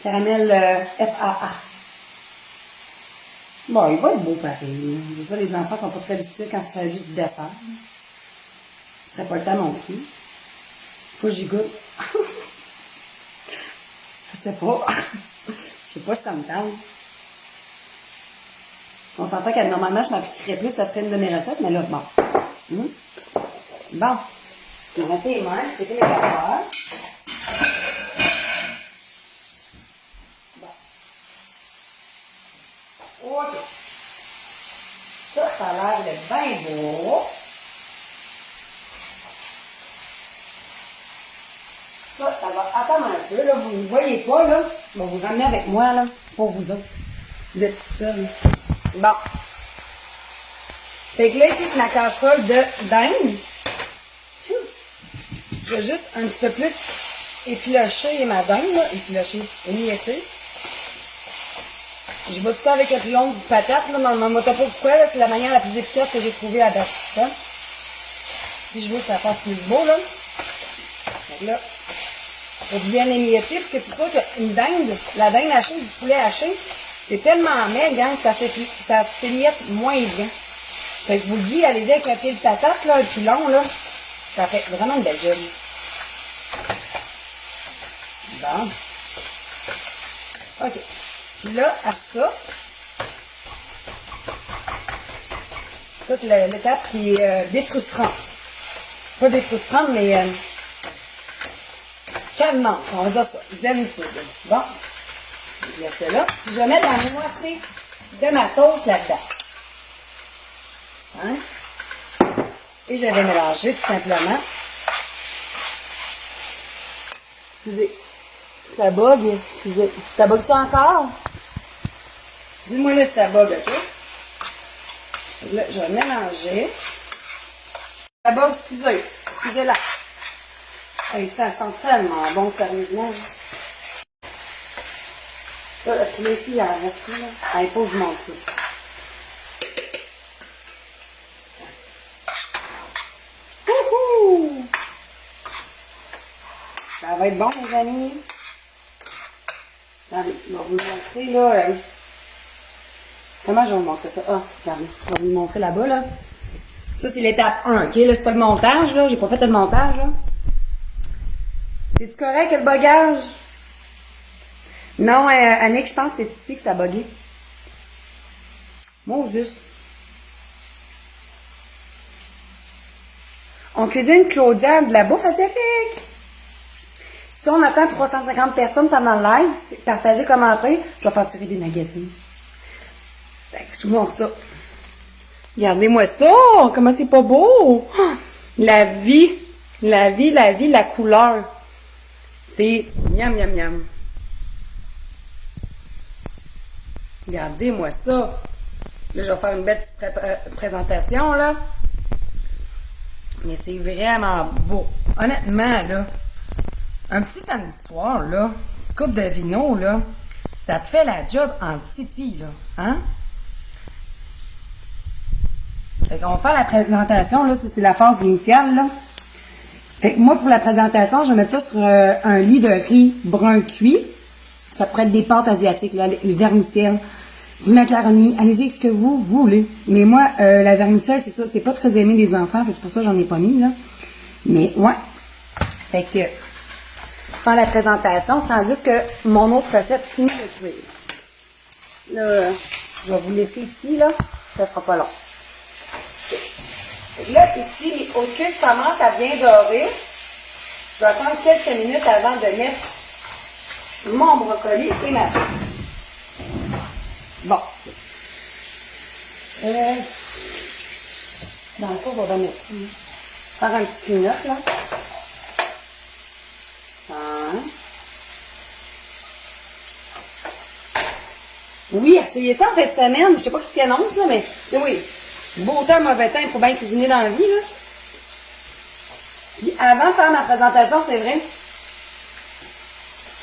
Caramel FAA. Bon, il va être beau pareil. Je veux dire, les enfants sont pas très difficiles quand il s'agit de dessert. Ce serait pas le temps non plus. Faut que j'y goûte. Je sais pas. Je sais pas si ça me tente. On s'entend que normalement, je m'appliquerais plus, ça serait une de mes recettes, mais là, bon. Bon. Je vais mettre les mains, j'ai checké mes carottes. Bon. OK. Ça a l'air de bien beau. Ça va attendre un peu, là. Vous ne voyez pas, là. Je vais vous ramener avec moi, là, pour vous autres. Vous êtes tout seuls. Bon. Fait que là, ici, c'est ma casserole de dinde. Je vais juste un petit peu plus effilocher ma dinde, là. Effilocher, émietter. Je vais tout ça avec un triangle de patate, là. Mais pas pourquoi, là. C'est la manière la plus efficace que j'ai trouvée à date. Hein? Si je veux que ça fasse plus beau, là. Donc là. Pour bien émietter, parce que c'est sûr qu'une dinde, la dinde hachée, du poulet haché, c'est tellement maigre hein, que ça s'émiette moins bien. Fait que je vous le dis, allez-y avec un pied de patate, là, un pilon, là, ça fait vraiment une belle job. Bon. OK. Puis là, à ça, c'est l'étape qui est défrustrante. Pas défrustrante, mais calmante, on va dire ça, zenitude. Bon, je laisse ça là. Puis je vais mettre la moitié de ma sauce là-dedans. Hein? Et je vais mélanger tout simplement. Excusez, ça bug, excusez. Ça bug-tu encore? Dis-moi là si ça bug, ok? Là, je vais mélanger. Ça bug, excusez-la. Hey, ça sent tellement bon, sérieusement. Ça, le poulet ici, il en reste plus, là. Il faut que je monte ça. Wouhou! Ça va être bon, les amis. Regardez, je vais vous montrer, là. Comment je vais vous montrer ça? Ah, regardez, je vais vous montrer là-bas, là. Ça, c'est l'étape 1, ok? Là, c'est pas le montage, là. J'ai pas fait le montage, là. C'est-tu correct, le bogage? Non, Annick, je pense que c'est ici que ça a bugué. Moses. On cuisine Claudia de la bouffe asiatique. Si on attend 350 personnes pendant le live, partagez, commentez, je vais faire tirer des magazines. Je vous montre ça. Regardez-moi ça! Comment c'est pas beau! La vie, la couleur. C'est miam, miam, miam. Regardez-moi ça. Là, je vais faire une belle petite présentation, là. Mais c'est vraiment beau. Honnêtement, là, un petit samedi soir, là, une petite coupe de vino, là, ça te fait la job en titi, là. Hein? Fait qu'on va faire la présentation, là, ça c'est la phase initiale, là. Fait que moi, pour la présentation, je vais mettre ça sur un lit de riz brun cuit. Ça pourrait être des pâtes asiatiques, là, les vermicelles, du macaroni. Allez-y avec ce que vous voulez. Mais moi, la vermicelle, c'est ça, c'est pas très aimé des enfants, fait que c'est pour ça que j'en ai pas mis, là. Mais, ouais. Fait que, faire la présentation, tandis que mon autre recette finit de cuire. Là, je vais vous laisser ici, là. Ça sera pas long. Là, ici, les hauts cuisses commencent à bien dorer. Je vais attendre quelques minutes avant de mettre mon brocoli et ma sauce. Bon. Dans le fond, on va mettre ça. Faire un petit clignote, là. Oui, essayez ça en fin de semaine. Je sais pas ce qu'il annonce, là, mais oui. Beau temps, mauvais temps, il faut bien cuisiner dans la vie, là. Puis avant de faire ma présentation, c'est vrai,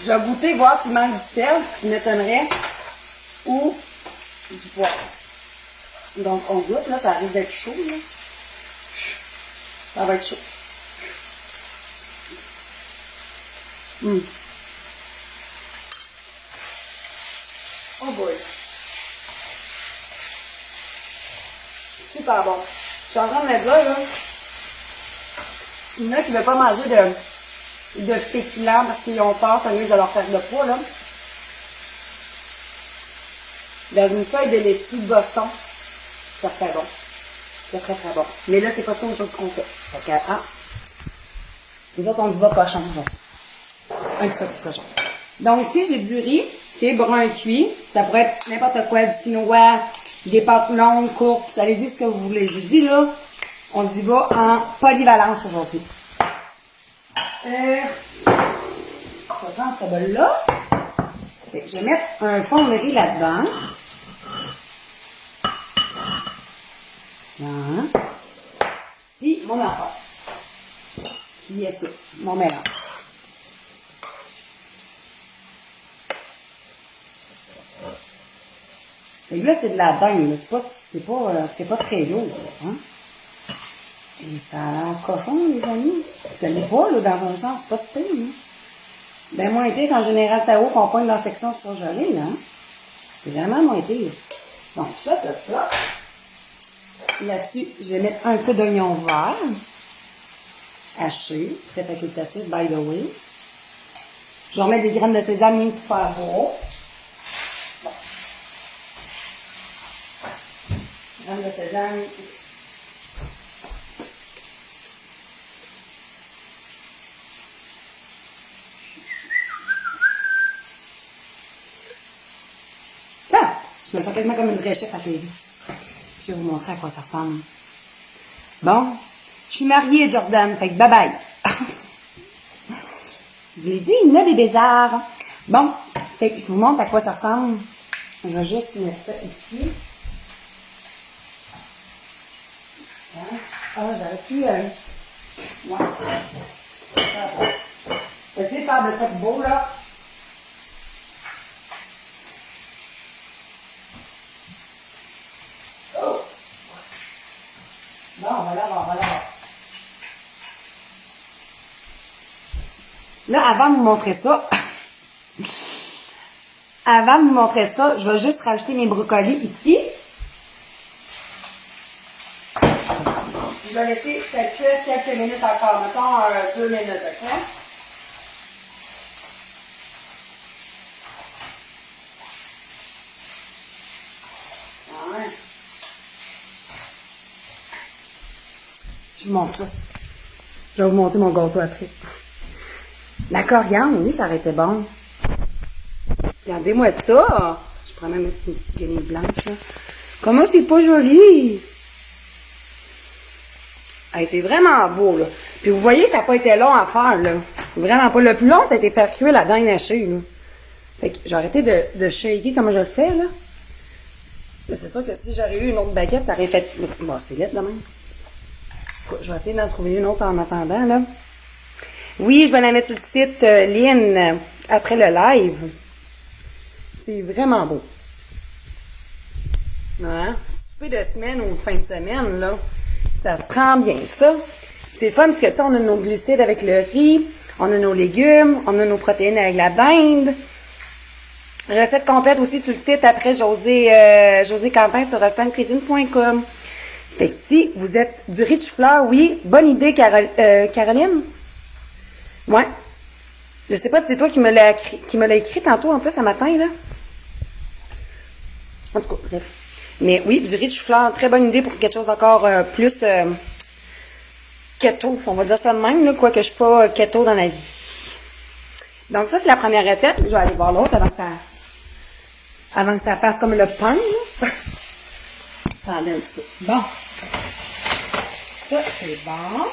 je vais goûter, voir s'il manque du sel, qui m'étonnerait, ou du poivre. Donc, on goûte, là, ça risque d'être chaud, là. Ça va être chaud. Oh boy. Super bon. Je suis en train de me dire, là, il y en a qui ne veulent pas manger de féculents parce qu'ils ont peur, ça nuit de leur perte de poids, là. Dans une feuille de laitue de Boston, ça serait bon. Ça serait très bon. Mais là, c'est pas ça aujourd'hui qu'on fait. Fait que, ah. Les autres, on dit va cochon aujourd'hui. Un petit peu plus cochon. Donc, ici, j'ai du riz, qui est brun cuit. Ça pourrait être n'importe quoi, du quinoa, des pâtes longues, courtes. Allez-y ce que vous voulez. J'ai dit, là, on y va en polyvalence aujourd'hui. Je vais prendre ce bol-là. Je vais mettre un fond de riz là-dedans. Tiens. Puis, mon affaire. Qui est ça, mon mélange. Et là, c'est de la dinde, c'est pas très lourd, hein. Et ça a l'air cochon, les amis. Ça l'est pas, là, dans un sens, c'est pas si pire, hein. Ben, moins pire qu'en général Tao qu'on pointe dans la section surgelée, là, hein. C'est vraiment moins pire. Donc, ça se flotte. Là-dessus, je vais mettre un peu d'oignon vert, haché, très facultatif, by the way. Je vais remettre des graines de sésame pour faire gros. Bon. Graines de sésame. Ça, je me sens quasiment comme une vraie chef à TV. Je vais vous montrer à quoi ça ressemble. Bon, je suis mariée, Jordan, fait que bye bye. Je l'ai dit, il y en a des lézards. Bon, fait que je vous montre à quoi ça ressemble. Je vais juste mettre ça ici. Ah, j'aurais pu... Ouais. Je vais essayer de faire de trucs beaux, là. Oh! Bon, on va l'avoir. Là, avant de vous montrer ça, je vais juste rajouter mes brocolis ici. Je vais laisser quelques minutes encore, mettons 2 minutes, ok? Ouais. Je vous montre ça. Je vais vous montrer mon gâteau après. La coriandre, oui, ça aurait été bon. Regardez-moi ça. Je pourrais même mettre une petite guenille blanche, là. Comment c'est pas joli? Hey, c'est vraiment beau, là. Puis vous voyez, ça n'a pas été long à faire, là. Vraiment pas. Le plus long, ça a été faire cuire la dinde hachée, là. Fait que j'ai arrêté de shaker comme je le fais, là. Mais c'est sûr que si j'aurais eu une autre baguette, ça aurait fait... Bon, c'est laid, de même. Je vais essayer d'en trouver une autre en attendant, là. Oui, je vais la mettre sur le site, Lynn, après le live. C'est vraiment beau. Hein? Souper de semaine ou de fin de semaine, là, ça se prend bien, ça. C'est fun parce que, tu sais, on a nos glucides avec le riz, on a nos légumes, on a nos protéines avec la dinde. Recette complète aussi sur le site après José Quentin sur roxanecuisine.com. Fait que si vous êtes du riz de chou-fleur, oui, bonne idée, Caroline. Ouais. Je sais pas si c'est toi qui me l'a écrit tantôt, en plus, ce matin, là. En tout cas, bref. Mais oui, du riz de chou-fleur, très bonne idée pour quelque chose encore plus keto. On va dire ça de même, là, quoique je suis pas keto dans la vie. Donc ça, c'est la première recette. Je vais aller voir l'autre avant que ça fasse comme le pain, là. Attendez un petit peu. Bon. Ça, c'est bon.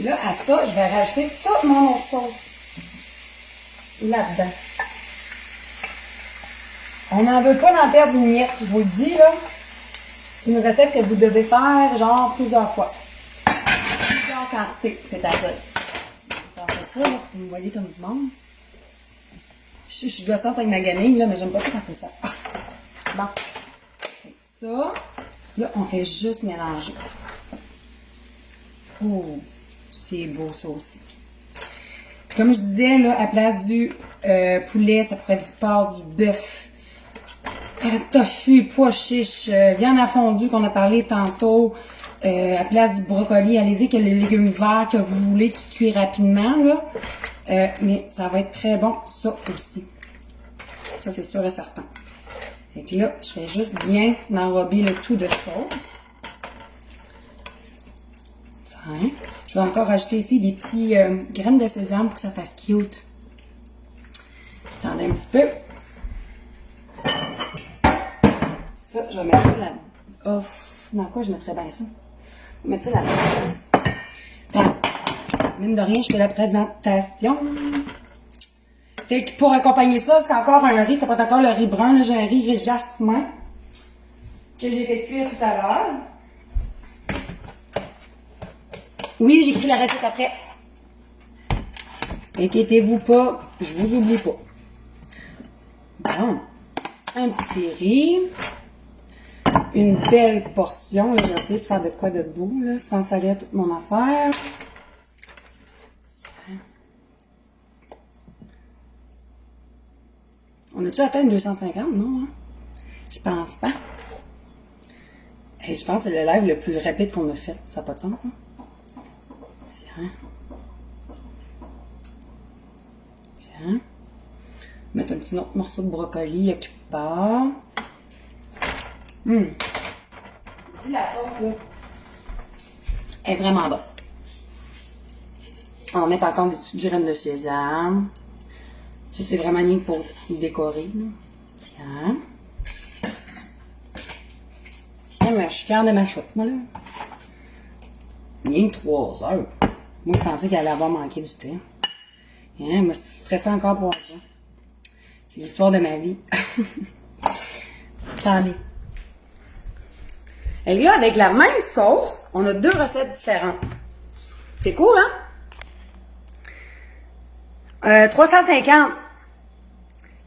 Là, à ça, je vais rajouter toute mon autre sauce là-dedans. On n'en veut pas d'en perdre une miette, je vous le dis, là. C'est une recette que vous devez faire, genre, plusieurs fois. Plusieurs quantités, c'est-à-dire. Je vais faire ça, là, vous me voyez comme du monde. Je suis gossante avec ma guenille, là, mais j'aime pas ça quand c'est ça. Bon. Ça, là, on fait juste mélanger. Oh, c'est beau, ça aussi. comme je disais, là, à place du poulet, ça pourrait être du porc, du bœuf, tofu, pois chiches, viande à fondue qu'on a parlé tantôt, à place du brocoli, allez-y que les légumes verts que vous voulez qui cuisent rapidement, là. Mais ça va être très bon, ça aussi. Ça, c'est sûr et certain. Fait que là, je vais juste bien enrober le tout de sauce. Hein? Je vais encore rajouter ici des petits graines de sésame pour que ça fasse cute. Attendez un petit peu. Ça, je vais mettre ça là. Oh, dans quoi je mettrais bien ça? Je vais mettre ça là. Mine de rien, je fais la présentation. Fait que pour accompagner ça, c'est encore un riz. Ça va être encore le riz brun. Là, j'ai un riz jasmin que j'ai fait cuire tout à l'heure. Oui, j'écris la recette après. Inquiétez-vous pas, je vous oublie pas. Bon, un petit riz. Une belle portion. Là, j'ai essayé de faire de quoi de beau, là, sans salir toute mon affaire. On a-tu atteint 250, non? Hein? Je pense pas. Et je pense que c'est le live le plus rapide qu'on a fait. Ça n'a pas de sens, hein? Tiens. Tiens. Mettre un petit autre morceau de brocoli quelque part. Ici, la sauce, là, est vraiment bonne. On va mettre encore des petites graines de sésame. Ça, c'est vraiment rien que pour décorer, là. Tiens. Tiens, je suis fière de ma chope, moi, là. Rien que 3 heures. Moi, je pensais qu'elle allait avoir manqué du temps. Hein, moi, je suis stressée encore pour ça. C'est l'histoire de ma vie. Attendez. Et là, avec la même sauce, on a 2 recettes différentes. C'est cool, hein? 350.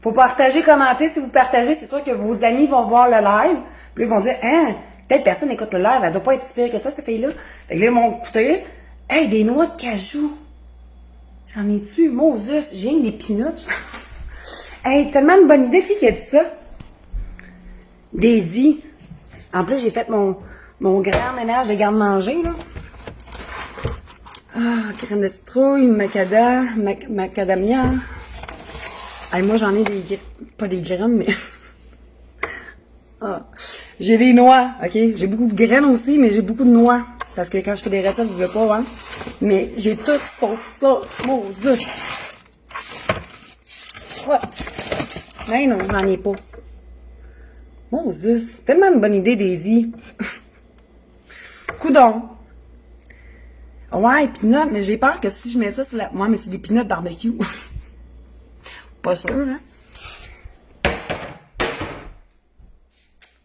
Faut partager, commenter. Si vous partagez, c'est sûr que vos amis vont voir le live. Puis ils vont dire, hein, telle personne écoute le live, elle doit pas être si pire que ça, cette fille-là. Fait que là, ils m'ont écouté. Hey, des noix de cajou. J'en ai-tu? Moses, j'ai des peanuts. Hey, tellement une bonne idée. Qui a dit ça? Daisy. En plus, j'ai fait mon grand ménage de garde-manger, là. Ah, crème de citrouille, macadamia. Hey, moi, j'en ai pas des graines, mais... ah. J'ai des noix, OK? J'ai beaucoup de graines aussi, mais j'ai beaucoup de noix. Parce que quand je fais des recettes, je veux pas, hein? Mais j'ai tout sauf ça. Moses. Frotte. Mais non, j'en ai pas. Moses. Tellement une bonne idée, Daisy. Coudon. Ouais, peanuts, mais j'ai peur que si je mets ça sur la... Ouais, mais c'est des peanuts barbecue. Pas sûr, hein?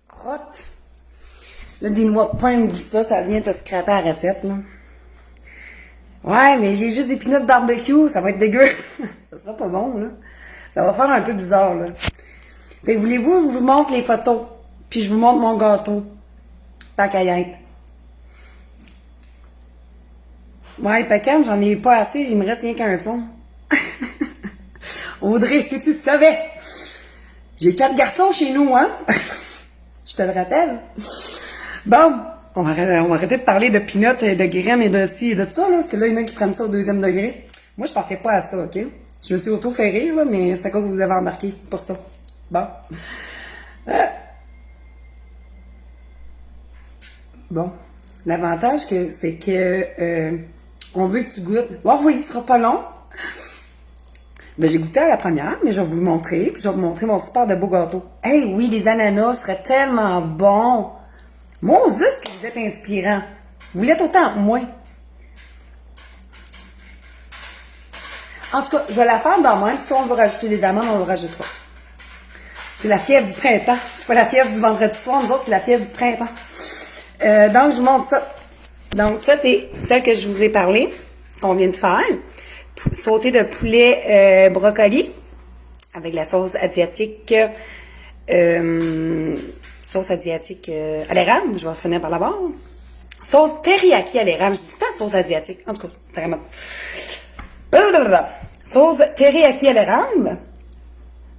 Crotte. Là, des noix de pain ou ça vient te scraper la recette, là. Ouais, mais j'ai juste des peanuts barbecue, ça va être dégueu. Ça sera pas bon, là. Ça va faire un peu bizarre, là. Fait que voulez-vous, je vous montre les photos, puis je vous montre mon gâteau. Pas qu'à y être. Ouais, pécan, j'en ai pas assez, il me reste rien qu'un fond. Audrey, si tu savais, j'ai 4 garçons chez nous, hein? Je te le rappelle. Bon, on va arrêter de parler de peanuts et de graines et de ci et de ça, là, parce que là, il y en a qui prennent ça au 2e degré. Moi, je pensais pas à ça, OK? Je me suis auto-fait rire, là, mais c'est à cause que vous avez embarqué pour ça. Bon. Bon. L'avantage, c'est que on veut que tu goûtes. Oh oui, ce sera pas long. Ben, j'ai goûté à la première, mais je vais vous le montrer. Puis je vais vous montrer mon super de beau gâteau. Hey, oui, des ananas seraient tellement bons. Moses, que vous êtes inspirant. Vous l'êtes autant que moi. En tout cas, je vais la faire dans moi. Si on veut rajouter des amandes, on le rajoutera. C'est la fièvre du printemps. C'est pas la fièvre du vendredi soir, nous autres, c'est la fièvre du printemps. Donc, je vous montre ça. Donc, ça, c'est celle que je vous ai parlé, qu'on vient de faire. Sauté de poulet brocoli avec la sauce asiatique à l'érable. Je vais finir par la barre. Sauce teriyaki à l'érable. Je dis pas sauce asiatique. En tout cas, vraiment. Sauce teriyaki à l'érable.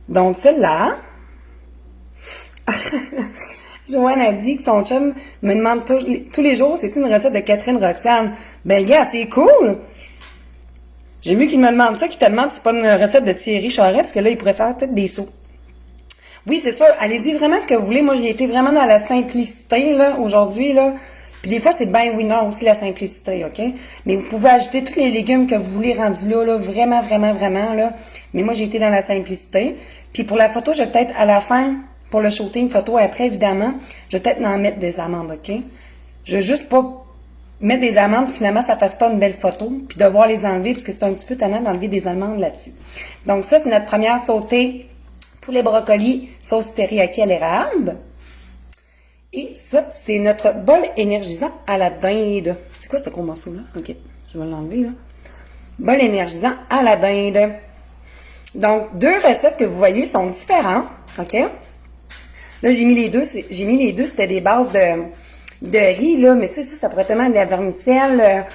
Donc, celle-là. Joanne a dit que son chum me demande tous les jours, c'est une recette de Catherine Roxane. Ben, gars, c'est cool! J'ai mieux qu'il me demande ça, qu'il te demande si c'est pas une recette de Thierry Charest, parce que là, il pourrait faire peut-être des sauts. Oui, c'est sûr. Allez-y vraiment ce que vous voulez. Moi, j'ai été vraiment dans la simplicité, là, aujourd'hui, là. Puis des fois, c'est bien winner aussi, la simplicité, OK? Mais vous pouvez ajouter tous les légumes que vous voulez rendus là, vraiment, vraiment, vraiment, là. Mais moi, j'ai été dans la simplicité. Puis pour la photo, je vais peut-être, à la fin, pour le shooting photo, après, évidemment, je vais peut-être en mettre des amandes, OK? Je veux juste pas mettre des amandes, puis finalement, ça fasse pas une belle photo, puis devoir les enlever, parce que c'est un petit peu tannant d'enlever des amandes là-dessus. Donc ça, c'est notre première sautée pour les brocolis, sauce teriyaki à l'érable. Et ça, c'est notre bol énergisant à la dinde. C'est quoi ce gros morceau-là? OK, je vais l'enlever, là. Bol énergisant à la dinde. Donc, deux recettes que vous voyez sont différentes, OK? Là, j'ai mis les deux, c'était des bases de riz, là, mais tu sais, ça pourrait être tellement de la vermicelle,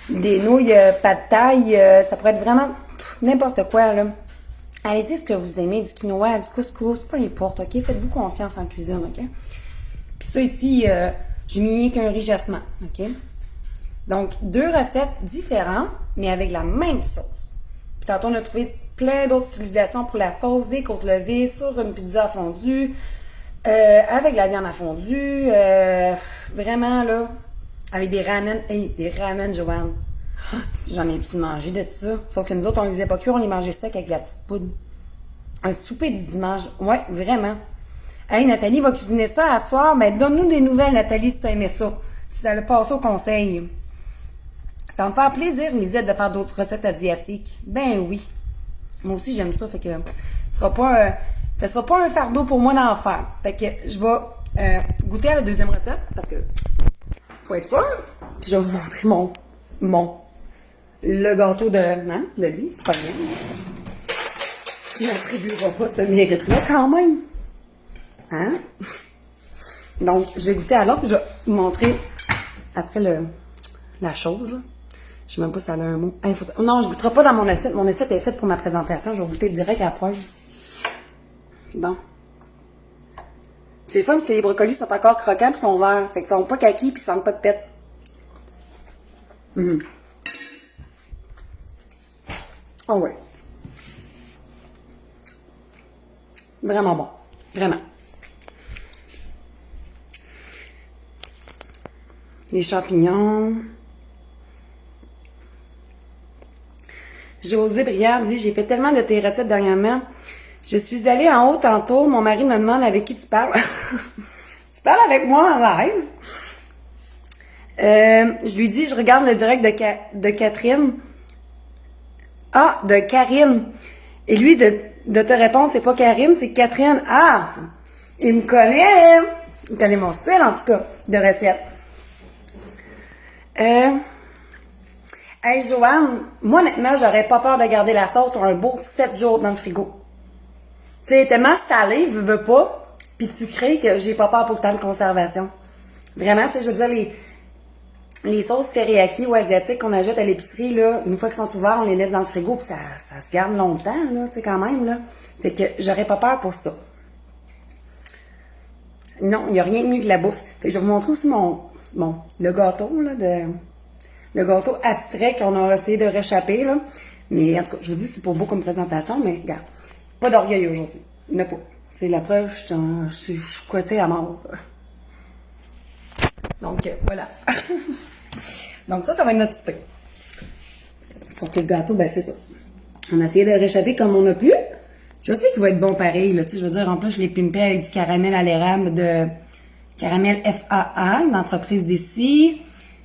des nouilles pad thaï, ça pourrait être vraiment n'importe quoi, là. Allez-y ce que vous aimez, du quinoa, du couscous, peu importe, OK? Faites-vous confiance en cuisine, OK? Puis ça ici, j'ai mis qu'un riz jasmin, OK? Donc, deux recettes différentes, mais avec la même sauce. Puis tantôt, on a trouvé plein d'autres utilisations pour la sauce, des côtes levées, sur une pizza fondue, avec la viande à fondue, vraiment, là, avec des ramen. Hey, des ramen, Joanne. J'en ai-tu mangé de ça? Sauf que nous autres, on les faisait pas cuire, on les mangeait secs avec la petite poudre. Un souper du dimanche. Ouais, vraiment. Hey, Nathalie va cuisiner ça à soir. Ben, donne-nous des nouvelles, Nathalie, si t'as aimé ça. Si ça le passe au conseil. Ça va me faire plaisir, Lisette, de faire d'autres recettes asiatiques. Ben oui. Moi aussi, j'aime ça. Fait que ce sera pas un fardeau pour moi d'en faire. Fait que je vais goûter à la deuxième recette parce que faut être sûr. Puis je vais vous montrer le gâteau de lui. C'est pas bien. Il n'attribuera pas ce mérite-là quand même. Hein? Donc, je vais goûter à l'autre, je vais vous montrer après la chose. Je sais même pas si ça a un mot. Non, je goûterai pas dans mon assiette. Mon assiette est faite pour ma présentation. Je vais goûter direct à la poêle. Bon. C'est le fun parce que les brocolis sont encore croquants et sont verts. Fait qu'ils sont pas kaki puis ils sentent pas de pète. Oh ouais. Vraiment bon. Vraiment. Les champignons. José Briard dit, j'ai fait tellement de tes recettes dernièrement. Je suis allée en haut tantôt. Mon mari me demande avec qui tu parles. Tu parles avec moi en live. Je lui dis, je regarde le direct de Catherine. Ah, de Karine. Et lui, de te répondre, c'est pas Karine, c'est Catherine. Ah! Il me connaît. Il connaît mon style, en tout cas, de recette. Hey, Joanne, moi, honnêtement, j'aurais pas peur de garder la sauce un beau 7 jours dans le frigo. Tu sais, tellement salé, veux pas, puis sucré que j'ai pas peur pour le temps de conservation. Vraiment, tu sais, je veux dire, les sauces teriyaki ou asiatiques qu'on achète à l'épicerie, là, une fois qu'ils sont ouverts, on les laisse dans le frigo, puis ça se garde longtemps, là, tu sais, quand même, là. Fait que j'aurais pas peur pour ça. Non, il n'y a rien de mieux que la bouffe. Fait que je vais vous montrer aussi le gâteau, là, le gâteau abstrait qu'on a essayé de réchapper, là. Mais en tout cas, je vous dis, c'est pour beau comme présentation, mais regarde, pas d'orgueil aujourd'hui. Il n'y en a pas. C'est la preuve, je suis côté à mort. Donc, voilà. Donc ça va être notre souper. Sauf que le gâteau, ben c'est ça. On a essayé de réchapper comme on a pu. Je sais qu'il va être bon pareil, là, tu sais, je veux dire, en plus, je l'ai pimpé avec du caramel à l'érable de Caramel FAA, une entreprise d'ici.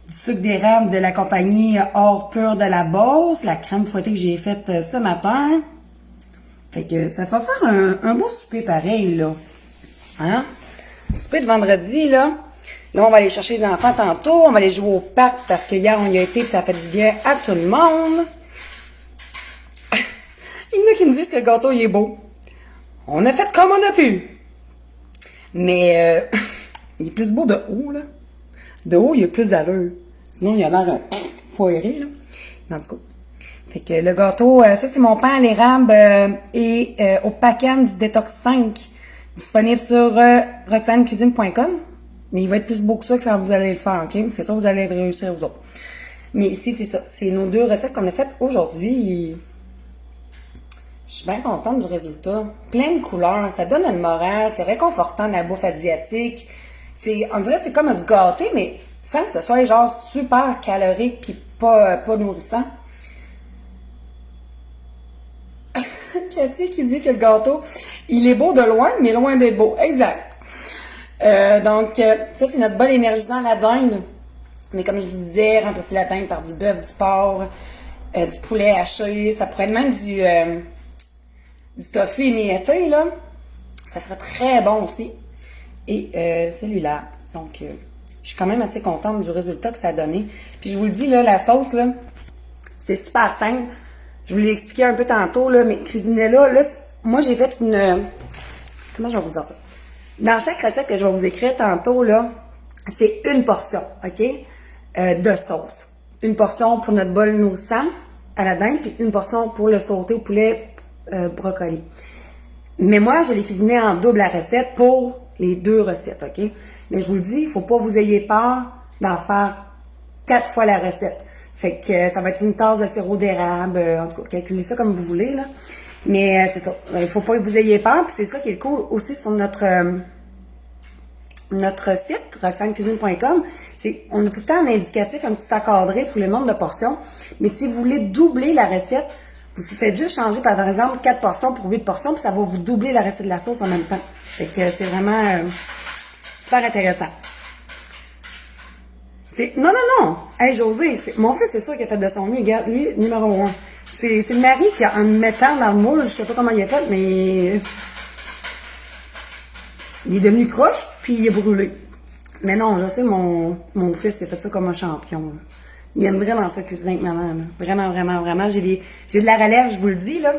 Du sucre d'érable de la compagnie Or Pur de la Beauce, la crème fouettée que j'ai faite ce matin. Fait que ça va faire un beau souper pareil, là. Hein? Souper de vendredi, là. Là, on va aller chercher les enfants tantôt. On va aller jouer au parc parce que hier, on y a été et ça fait du bien à tout le monde. Il y en a qui me disent que le gâteau, il est beau. On a fait comme on a pu. Mais il est plus beau de haut, là. De haut, il y a plus d'allure. Sinon, il a l'air foiré, là. En tout cas. Fait que le gâteau, ça c'est mon pain à l'érable et au pacan du Détox 5, disponible sur roxanecuisine.com. Mais il va être plus beau que ça quand vous allez le faire, OK? C'est ça, vous allez réussir vous autres. Mais ici, c'est ça. C'est nos 2 recettes qu'on a faites aujourd'hui. Je suis bien contente du résultat. Plein de couleurs, ça donne une morale, c'est réconfortant de la bouffe asiatique. On dirait que c'est comme du gâté, mais sans que ce soit genre super calorique puis pas nourrissant. Cathy qui dit que le gâteau, il est beau de loin, mais loin d'être beau. Exact. Donc, ça, c'est notre bol énergisant à la dinde. Mais comme je vous disais, remplacer la dinde par du bœuf, du porc, du poulet haché. Ça pourrait être même du tofu émietté, là. Ça serait très bon aussi. Et celui-là. Donc, je suis quand même assez contente du résultat que ça a donné. Puis je vous le dis, là, la sauce, là, c'est super simple. Je vous l'ai expliqué un peu tantôt, là, mais cuisiner là, moi, j'ai fait une... Comment je vais vous dire ça? Dans chaque recette que je vais vous écrire tantôt, là, c'est une portion, OK? De sauce. Une portion pour notre bol nourrissant à la dinde, puis une portion pour le sauté au poulet brocoli. Mais moi, je l'ai cuisiné en double la recette pour les 2 recettes, OK? Mais je vous le dis, il faut pas vous ayez peur d'en faire 4 fois la recette. Fait que ça va être une tasse de sirop d'érable, en tout cas, calculez ça comme vous voulez, là. Mais c'est ça, il faut pas que vous ayez peur, puis c'est ça qui est cool aussi sur notre site, roxanecuisine.com, on a tout le temps un indicatif, un petit encadré pour le nombre de portions, mais si vous voulez doubler la recette, vous faites juste changer par exemple 4 portions pour 8 portions, puis ça va vous doubler la recette de la sauce en même temps. Fait que c'est vraiment super intéressant. Non. Hey, José, mon fils, c'est sûr qu'il a fait de son mieux. Regarde, lui, numéro 1. C'est le mari qui, en me mettant dans le moule, je sais pas comment il a fait, mais il est devenu croche, puis il est brûlé. Mais non, je sais, mon fils, il a fait ça comme un champion. Là. Il aime vraiment ça cuisiner avec maman. Là. Vraiment, vraiment, vraiment. J'ai de la relève, je vous le dis, là.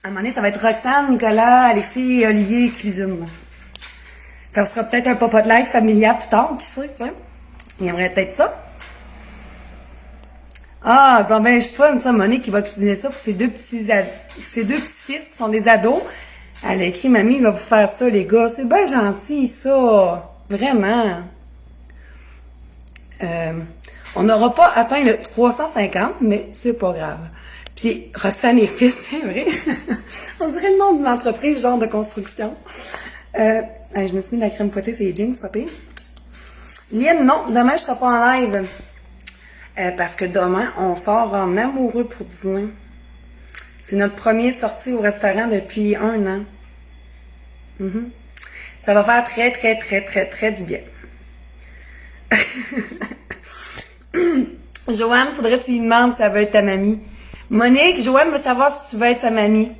À un moment donné, ça va être Roxane, Nicolas, Alexis et Olivier qui cuisinent. Là. Ça sera peut-être un popote live familial plus tard, qui sait, tu sais. Il aimerait peut-être ça. Ah, c'est ben fun, ça, Monique qui va cuisiner ça pour ses 2 petits-fils qui sont des ados. Elle a écrit, mamie, il va vous faire ça, les gars. C'est bien gentil, ça. Vraiment. On n'aura pas atteint le 350, mais c'est pas grave. Puis, Roxane et fils, c'est vrai. On dirait le nom d'une entreprise, genre de construction. Je me suis mis de la crème fouettée, c'est les jeans, c'est pas pire. Lynn, non, demain, je serai pas en live. Parce que demain, on sort en amoureux pour dîner. C'est notre première sortie au restaurant depuis 1 an. Ça va faire très, très, très, très, très du bien. Joanne, faudrait que tu lui demandes si elle veut être ta mamie. Monique, Joanne veut savoir si tu veux être sa mamie.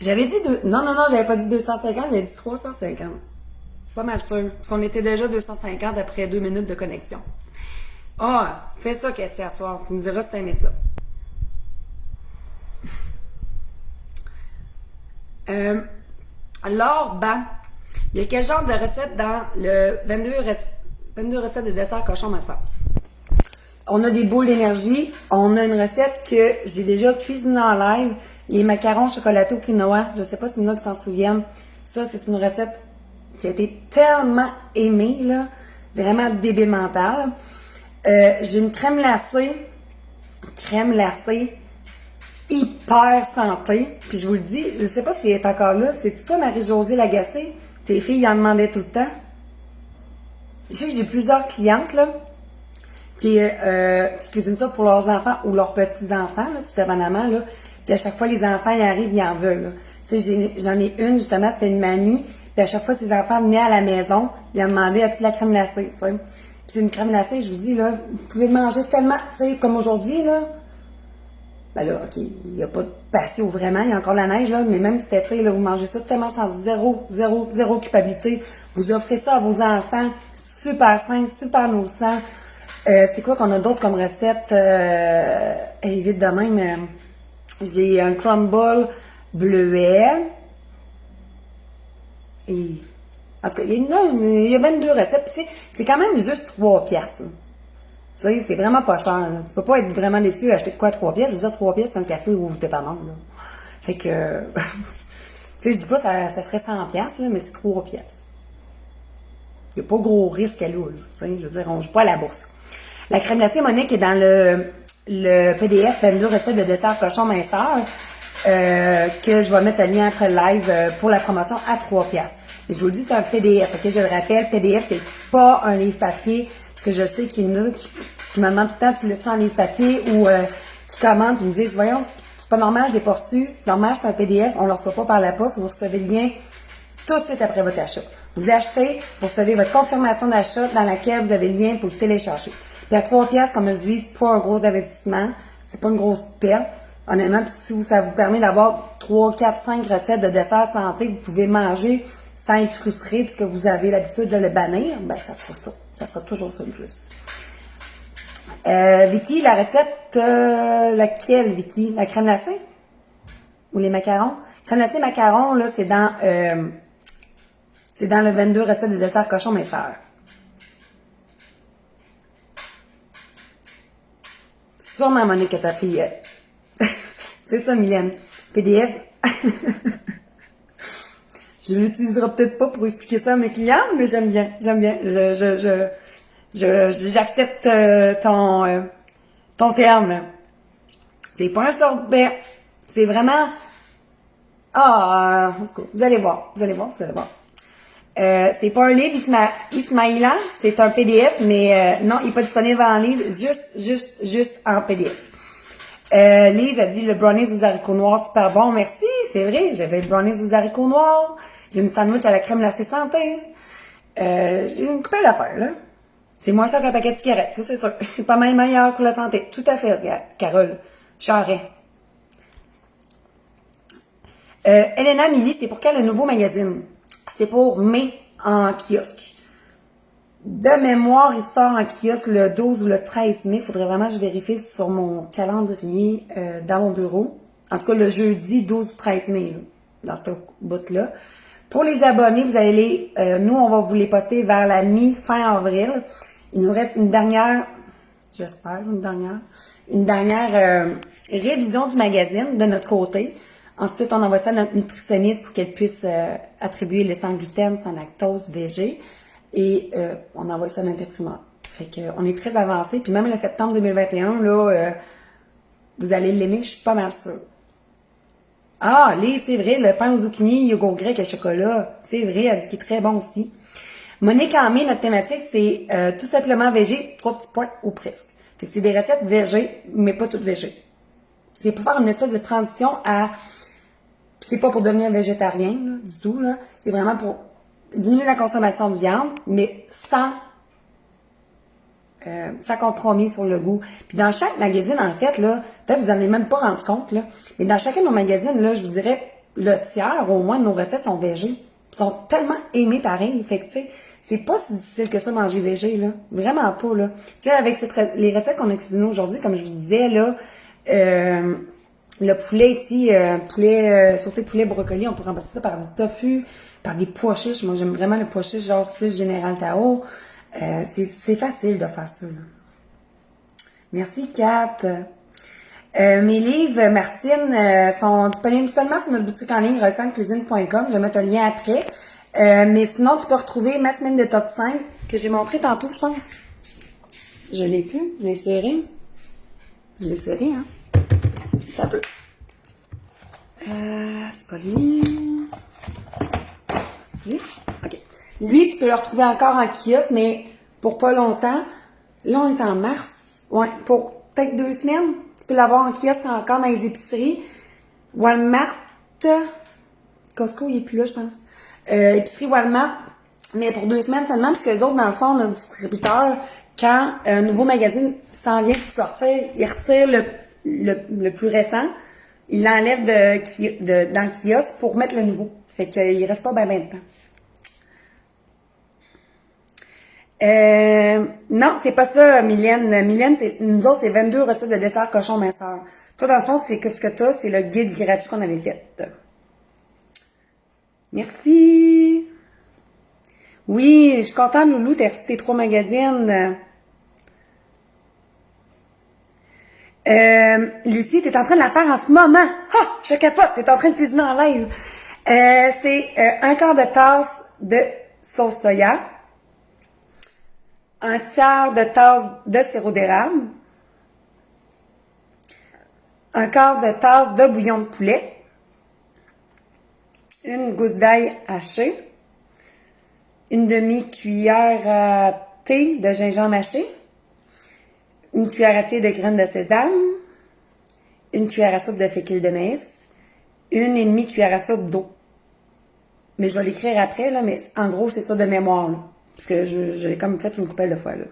J'avais dit Non, j'avais pas dit 250, j'avais dit 350. Pas mal sûr. Parce qu'on était déjà 250 après 2 minutes de connexion. Ah, fais ça, Cathy, à soir. Tu me diras si t'aimais ça. Alors, il y a quel genre de recette dans le 22 recettes de dessert cochon masseur? On a des boules d'énergie. On a une recette que j'ai déjà cuisinée en live. Les macarons chocolatés au quinoa. Je sais pas si il y en a qui s'en souviennent. Ça, c'est une recette qui a été tellement aimée, là. Vraiment débile mental. J'ai une crème glacée hyper santé. Puis je vous le dis, je sais pas si elle est encore là. C'est-tu toi, Marie-Josée Lagacé? Tes filles en demandaient tout le temps. Je sais que j'ai plusieurs clientes, là, qui cuisinent ça pour leurs enfants ou leurs petits-enfants, là, tout dépendamment, là. Puis à chaque fois, les enfants, ils arrivent, ils en veulent, là. Tu sais, j'en ai une, justement, c'était une mamie. Puis à chaque fois, ses enfants venaient à la maison, ils ont demandé, as-tu la crème glacée, tu sais? Puis c'est une crème glacée, je vous dis, là, vous pouvez manger tellement, tu sais, comme aujourd'hui, là. Ben là, OK, il n'y a pas de patio vraiment, il y a encore la neige, là, mais même cet été, là, vous mangez ça tellement sans zéro culpabilité. Vous offrez ça à vos enfants, super sain, super nourrissant. C'est quoi qu'on a d'autre comme recette? Vite de même, j'ai un crumble bleuet. Et, en tout cas, il y a 22 recettes. Tu sais, c'est quand même juste 3 piastres. Tu sais, c'est vraiment pas cher, là. Tu peux pas être vraiment déçu à acheter de quoi à 3 pièces. Je veux dire, 3 pièces, c'est un café au dépanneur, là. Fait que, tu sais, je dis pas ça serait 100 pièces, là, mais c'est 3 pièces. Il n'y a pas gros risque à l'eau, là. Tu sais, je veux dire, on joue pas à la bourse. La crème glacée Monique est dans le PDF 22 recettes de dessert cochon minceur, que je vais mettre le lien après le live pour la promotion à 3 pièces. Je vous le dis, c'est un PDF. Ok, je le rappelle, PDF, c'est pas un livre papier. Parce que je sais qu'il y en a qui me demandent tout le temps, tu l'as-tu en livre papier ou qui commentent, qui me disent, voyons, c'est pas normal, je l'ai pas reçu. C'est normal, c'est un PDF, on ne le reçoit pas par la poste, vous recevez le lien tout de suite après votre achat. Vous achetez, vous recevez votre confirmation d'achat dans laquelle vous avez le lien pour le télécharger. Puis à 3 pièces, comme je dis, c'est pas un gros investissement, c'est pas une grosse perte. Honnêtement, puis si ça vous permet d'avoir 3, 4, 5 recettes de dessert santé que vous pouvez manger sans être frustré puisque vous avez l'habitude de le bannir, ben ça sera ça. Ça sera toujours ça de plus. Vicky, la recette, laquelle, Vicky? La crème glacée? Ou les macarons? Crème glacée macarons, là, c'est dans le 22 recettes de dessert cochon minceur. Sûrement, Monique, que ta fille. C'est ça, Mylène. PDF. Je l'utiliserai peut-être pas pour expliquer ça à mes clients, mais j'aime bien. J'aime bien. J'accepte ton terme. C'est pas un sorbet. C'est vraiment. Ah, en tout cas, vous allez voir. C'est pas un livre Ismaïla, c'est un PDF, mais non, il n'est pas disponible en livre, juste en PDF. Lise a dit le brownies aux haricots noirs, super bon, merci, c'est vrai, j'avais le brownies aux haricots noirs, j'ai une sandwich à la crème glacée santé, j'ai une coupelle d'affaires, là. C'est moins cher qu'un paquet de cigarettes, ça c'est sûr. C'est pas mal meilleur pour la santé. Tout à fait, Carole. Charret. Elena Milly, c'est pour quel le nouveau magazine? C'est pour mai en kiosque. De mémoire, il sort en kiosque le 12 ou le 13 mai. Faudrait vraiment que je vérifie sur mon calendrier dans mon bureau. En tout cas, le jeudi 12 ou 13 mai, là, dans ce bout-là. Pour les abonnés, vous allez nous, on va vous les poster vers la mi-fin avril. Il nous reste une dernière, j'espère, une dernière révision du magazine de notre côté. Ensuite, on envoie ça à notre nutritionniste pour qu'elle puisse attribuer le sans gluten, sans lactose, végé. Et on envoie ça à notre imprimeur. Fait que on est très avancé. Puis même le septembre 2021, là, vous allez l'aimer, je suis pas mal sûre. Ah, c'est vrai, le pain aux zucchini, yogourt grec et chocolat. C'est vrai, elle dit qu'il est très bon aussi. Monique en mai, notre thématique, c'est tout simplement végé, 3 petits points ou presque. Fait que c'est des recettes végé, mais pas toutes végé. C'est pour faire une espèce de transition à... C'est pas pour devenir végétarien, là, du tout, là. C'est vraiment pour diminuer la consommation de viande, mais sans compromis sur le goût. Puis dans chaque magazine, en fait, là, peut-être vous n'en avez même pas rendu compte, là, mais dans chacun de nos magazines, là, je vous dirais, le tiers, au moins, de nos recettes sont végées. Ils sont tellement aimés pareil. Fait que, tu sais, c'est pas si difficile que ça, manger végé, là. Vraiment pas, là. Tu sais, avec les recettes qu'on a cuisinées aujourd'hui, comme je vous disais, là, le poulet ici, sauté poulet brocoli, on peut remplacer ça par du tofu, par des pois chiches. Moi, j'aime vraiment le pois chiche, genre style Général Tao. C'est facile de faire ça, là. Merci, Kat. Mes livres, Martine, sont disponibles seulement sur notre boutique en ligne, recettescuisine.com. Je vais mettre un lien après. Mais sinon, tu peux retrouver ma semaine de top 5 que j'ai montré tantôt, je pense. Je l'ai plus. Je l'ai serré. Hein. Ça peut. C'est pas lui. C'est lui? OK. Lui, tu peux le retrouver encore en kiosque, mais pour pas longtemps. Là, on est en mars. Ouais, pour peut-être 2 semaines. Tu peux l'avoir en kiosque encore dans les épiceries. Walmart. Costco, il est plus là, je pense. Épicerie Walmart. Mais pour 2 semaines seulement, parce que les autres, dans le fond, notre distributeur, quand un nouveau magazine s'en vient pour sortir, il retire le plus récent, il l'enlève dans le kiosque pour mettre le nouveau. Fait qu'il reste pas bien de temps. Non, c'est pas ça, Mylène. Mylène, nous autres, c'est 22 recettes de dessert cochon minceur. Toi, dans le fond, c'est que ce que t'as, c'est le guide gratuit qu'on avait fait. Merci. Oui, je suis contente, Loulou, t'as reçu tes 3 magazines. Lucie, t'es en train de la faire en ce moment. Ah, je capote, t'es en train de cuisiner en live. C'est un quart de tasse de sauce soya, un tiers de tasse de sirop d'érable, un quart de tasse de bouillon de poulet, une gousse d'ail hachée, une demi-cuillère à thé de gingembre haché, une cuillère à thé de graines de sésame, une cuillère à soupe de fécule de maïs, une et demie cuillère à soupe d'eau. Mais je vais l'écrire après, là, mais en gros, c'est ça de mémoire, là. Parce que je l'ai comme fait une coupelle de fois, là.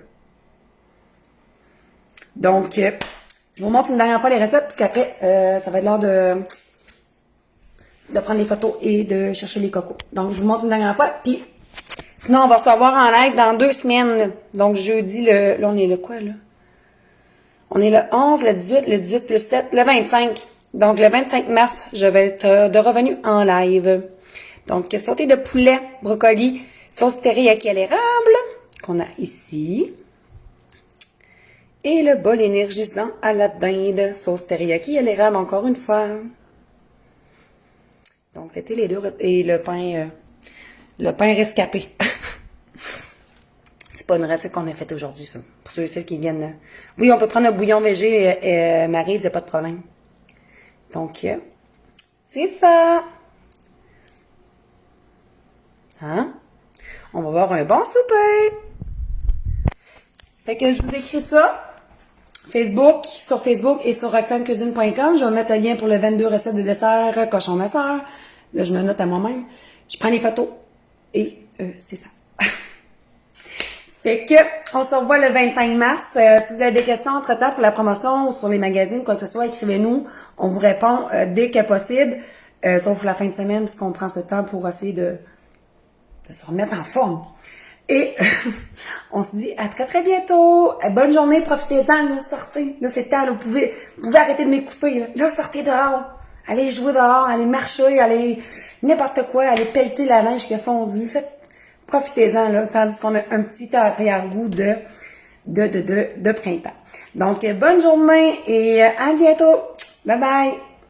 Donc, je vous montre une dernière fois les recettes, parce qu'après, ça va être l'heure de prendre les photos et de chercher les cocos. Donc, je vous montre une dernière fois, puis sinon, on va se revoir en live dans 2 semaines. Donc, jeudi, là, on est le quoi, là? On est le 11, le 18 plus 7, le 25. Donc, le 25 mars, je vais être de revenu en live. Donc, sauté de poulet, brocoli, sauce teriyaki à l'érable, qu'on a ici. Et le bol énergisant à la dinde, sauce teriyaki à l'érable, encore une fois. Donc, c'était les deux, et le pain rescapé. C'est pas une recette qu'on a faite aujourd'hui, ça. Pour ceux et celles qui viennent. Oui, on peut prendre un bouillon végé, Maryse, y a pas de problème. Donc, c'est ça. Hein? On va avoir un bon souper. Fait que je vous écris ça. Sur Facebook et sur roxanecuisine.com. Je vais mettre un lien pour le 22 recettes de dessert cochon ma soeur. Là, je me note à moi-même. Je prends les photos. Et c'est ça. Fait que, on se revoit le 25 mars. Si vous avez des questions entre-temps pour la promotion ou sur les magazines, quoi que ce soit, écrivez-nous. On vous répond dès que possible. Sauf la fin de semaine, puisqu'on prend ce temps pour essayer de se remettre en forme. Et on se dit à très très bientôt. Bonne journée, profitez-en, là, sortez. Là, c'est le temps, là, vous pouvez arrêter de m'écouter. Là, sortez dehors. Allez jouer dehors, allez marcher, allez n'importe quoi, allez pelleter la neige qui a fondu. Profitez-en, là, tandis qu'on a un petit arrière-goût de printemps. Donc, bonne journée et à bientôt. Bye bye!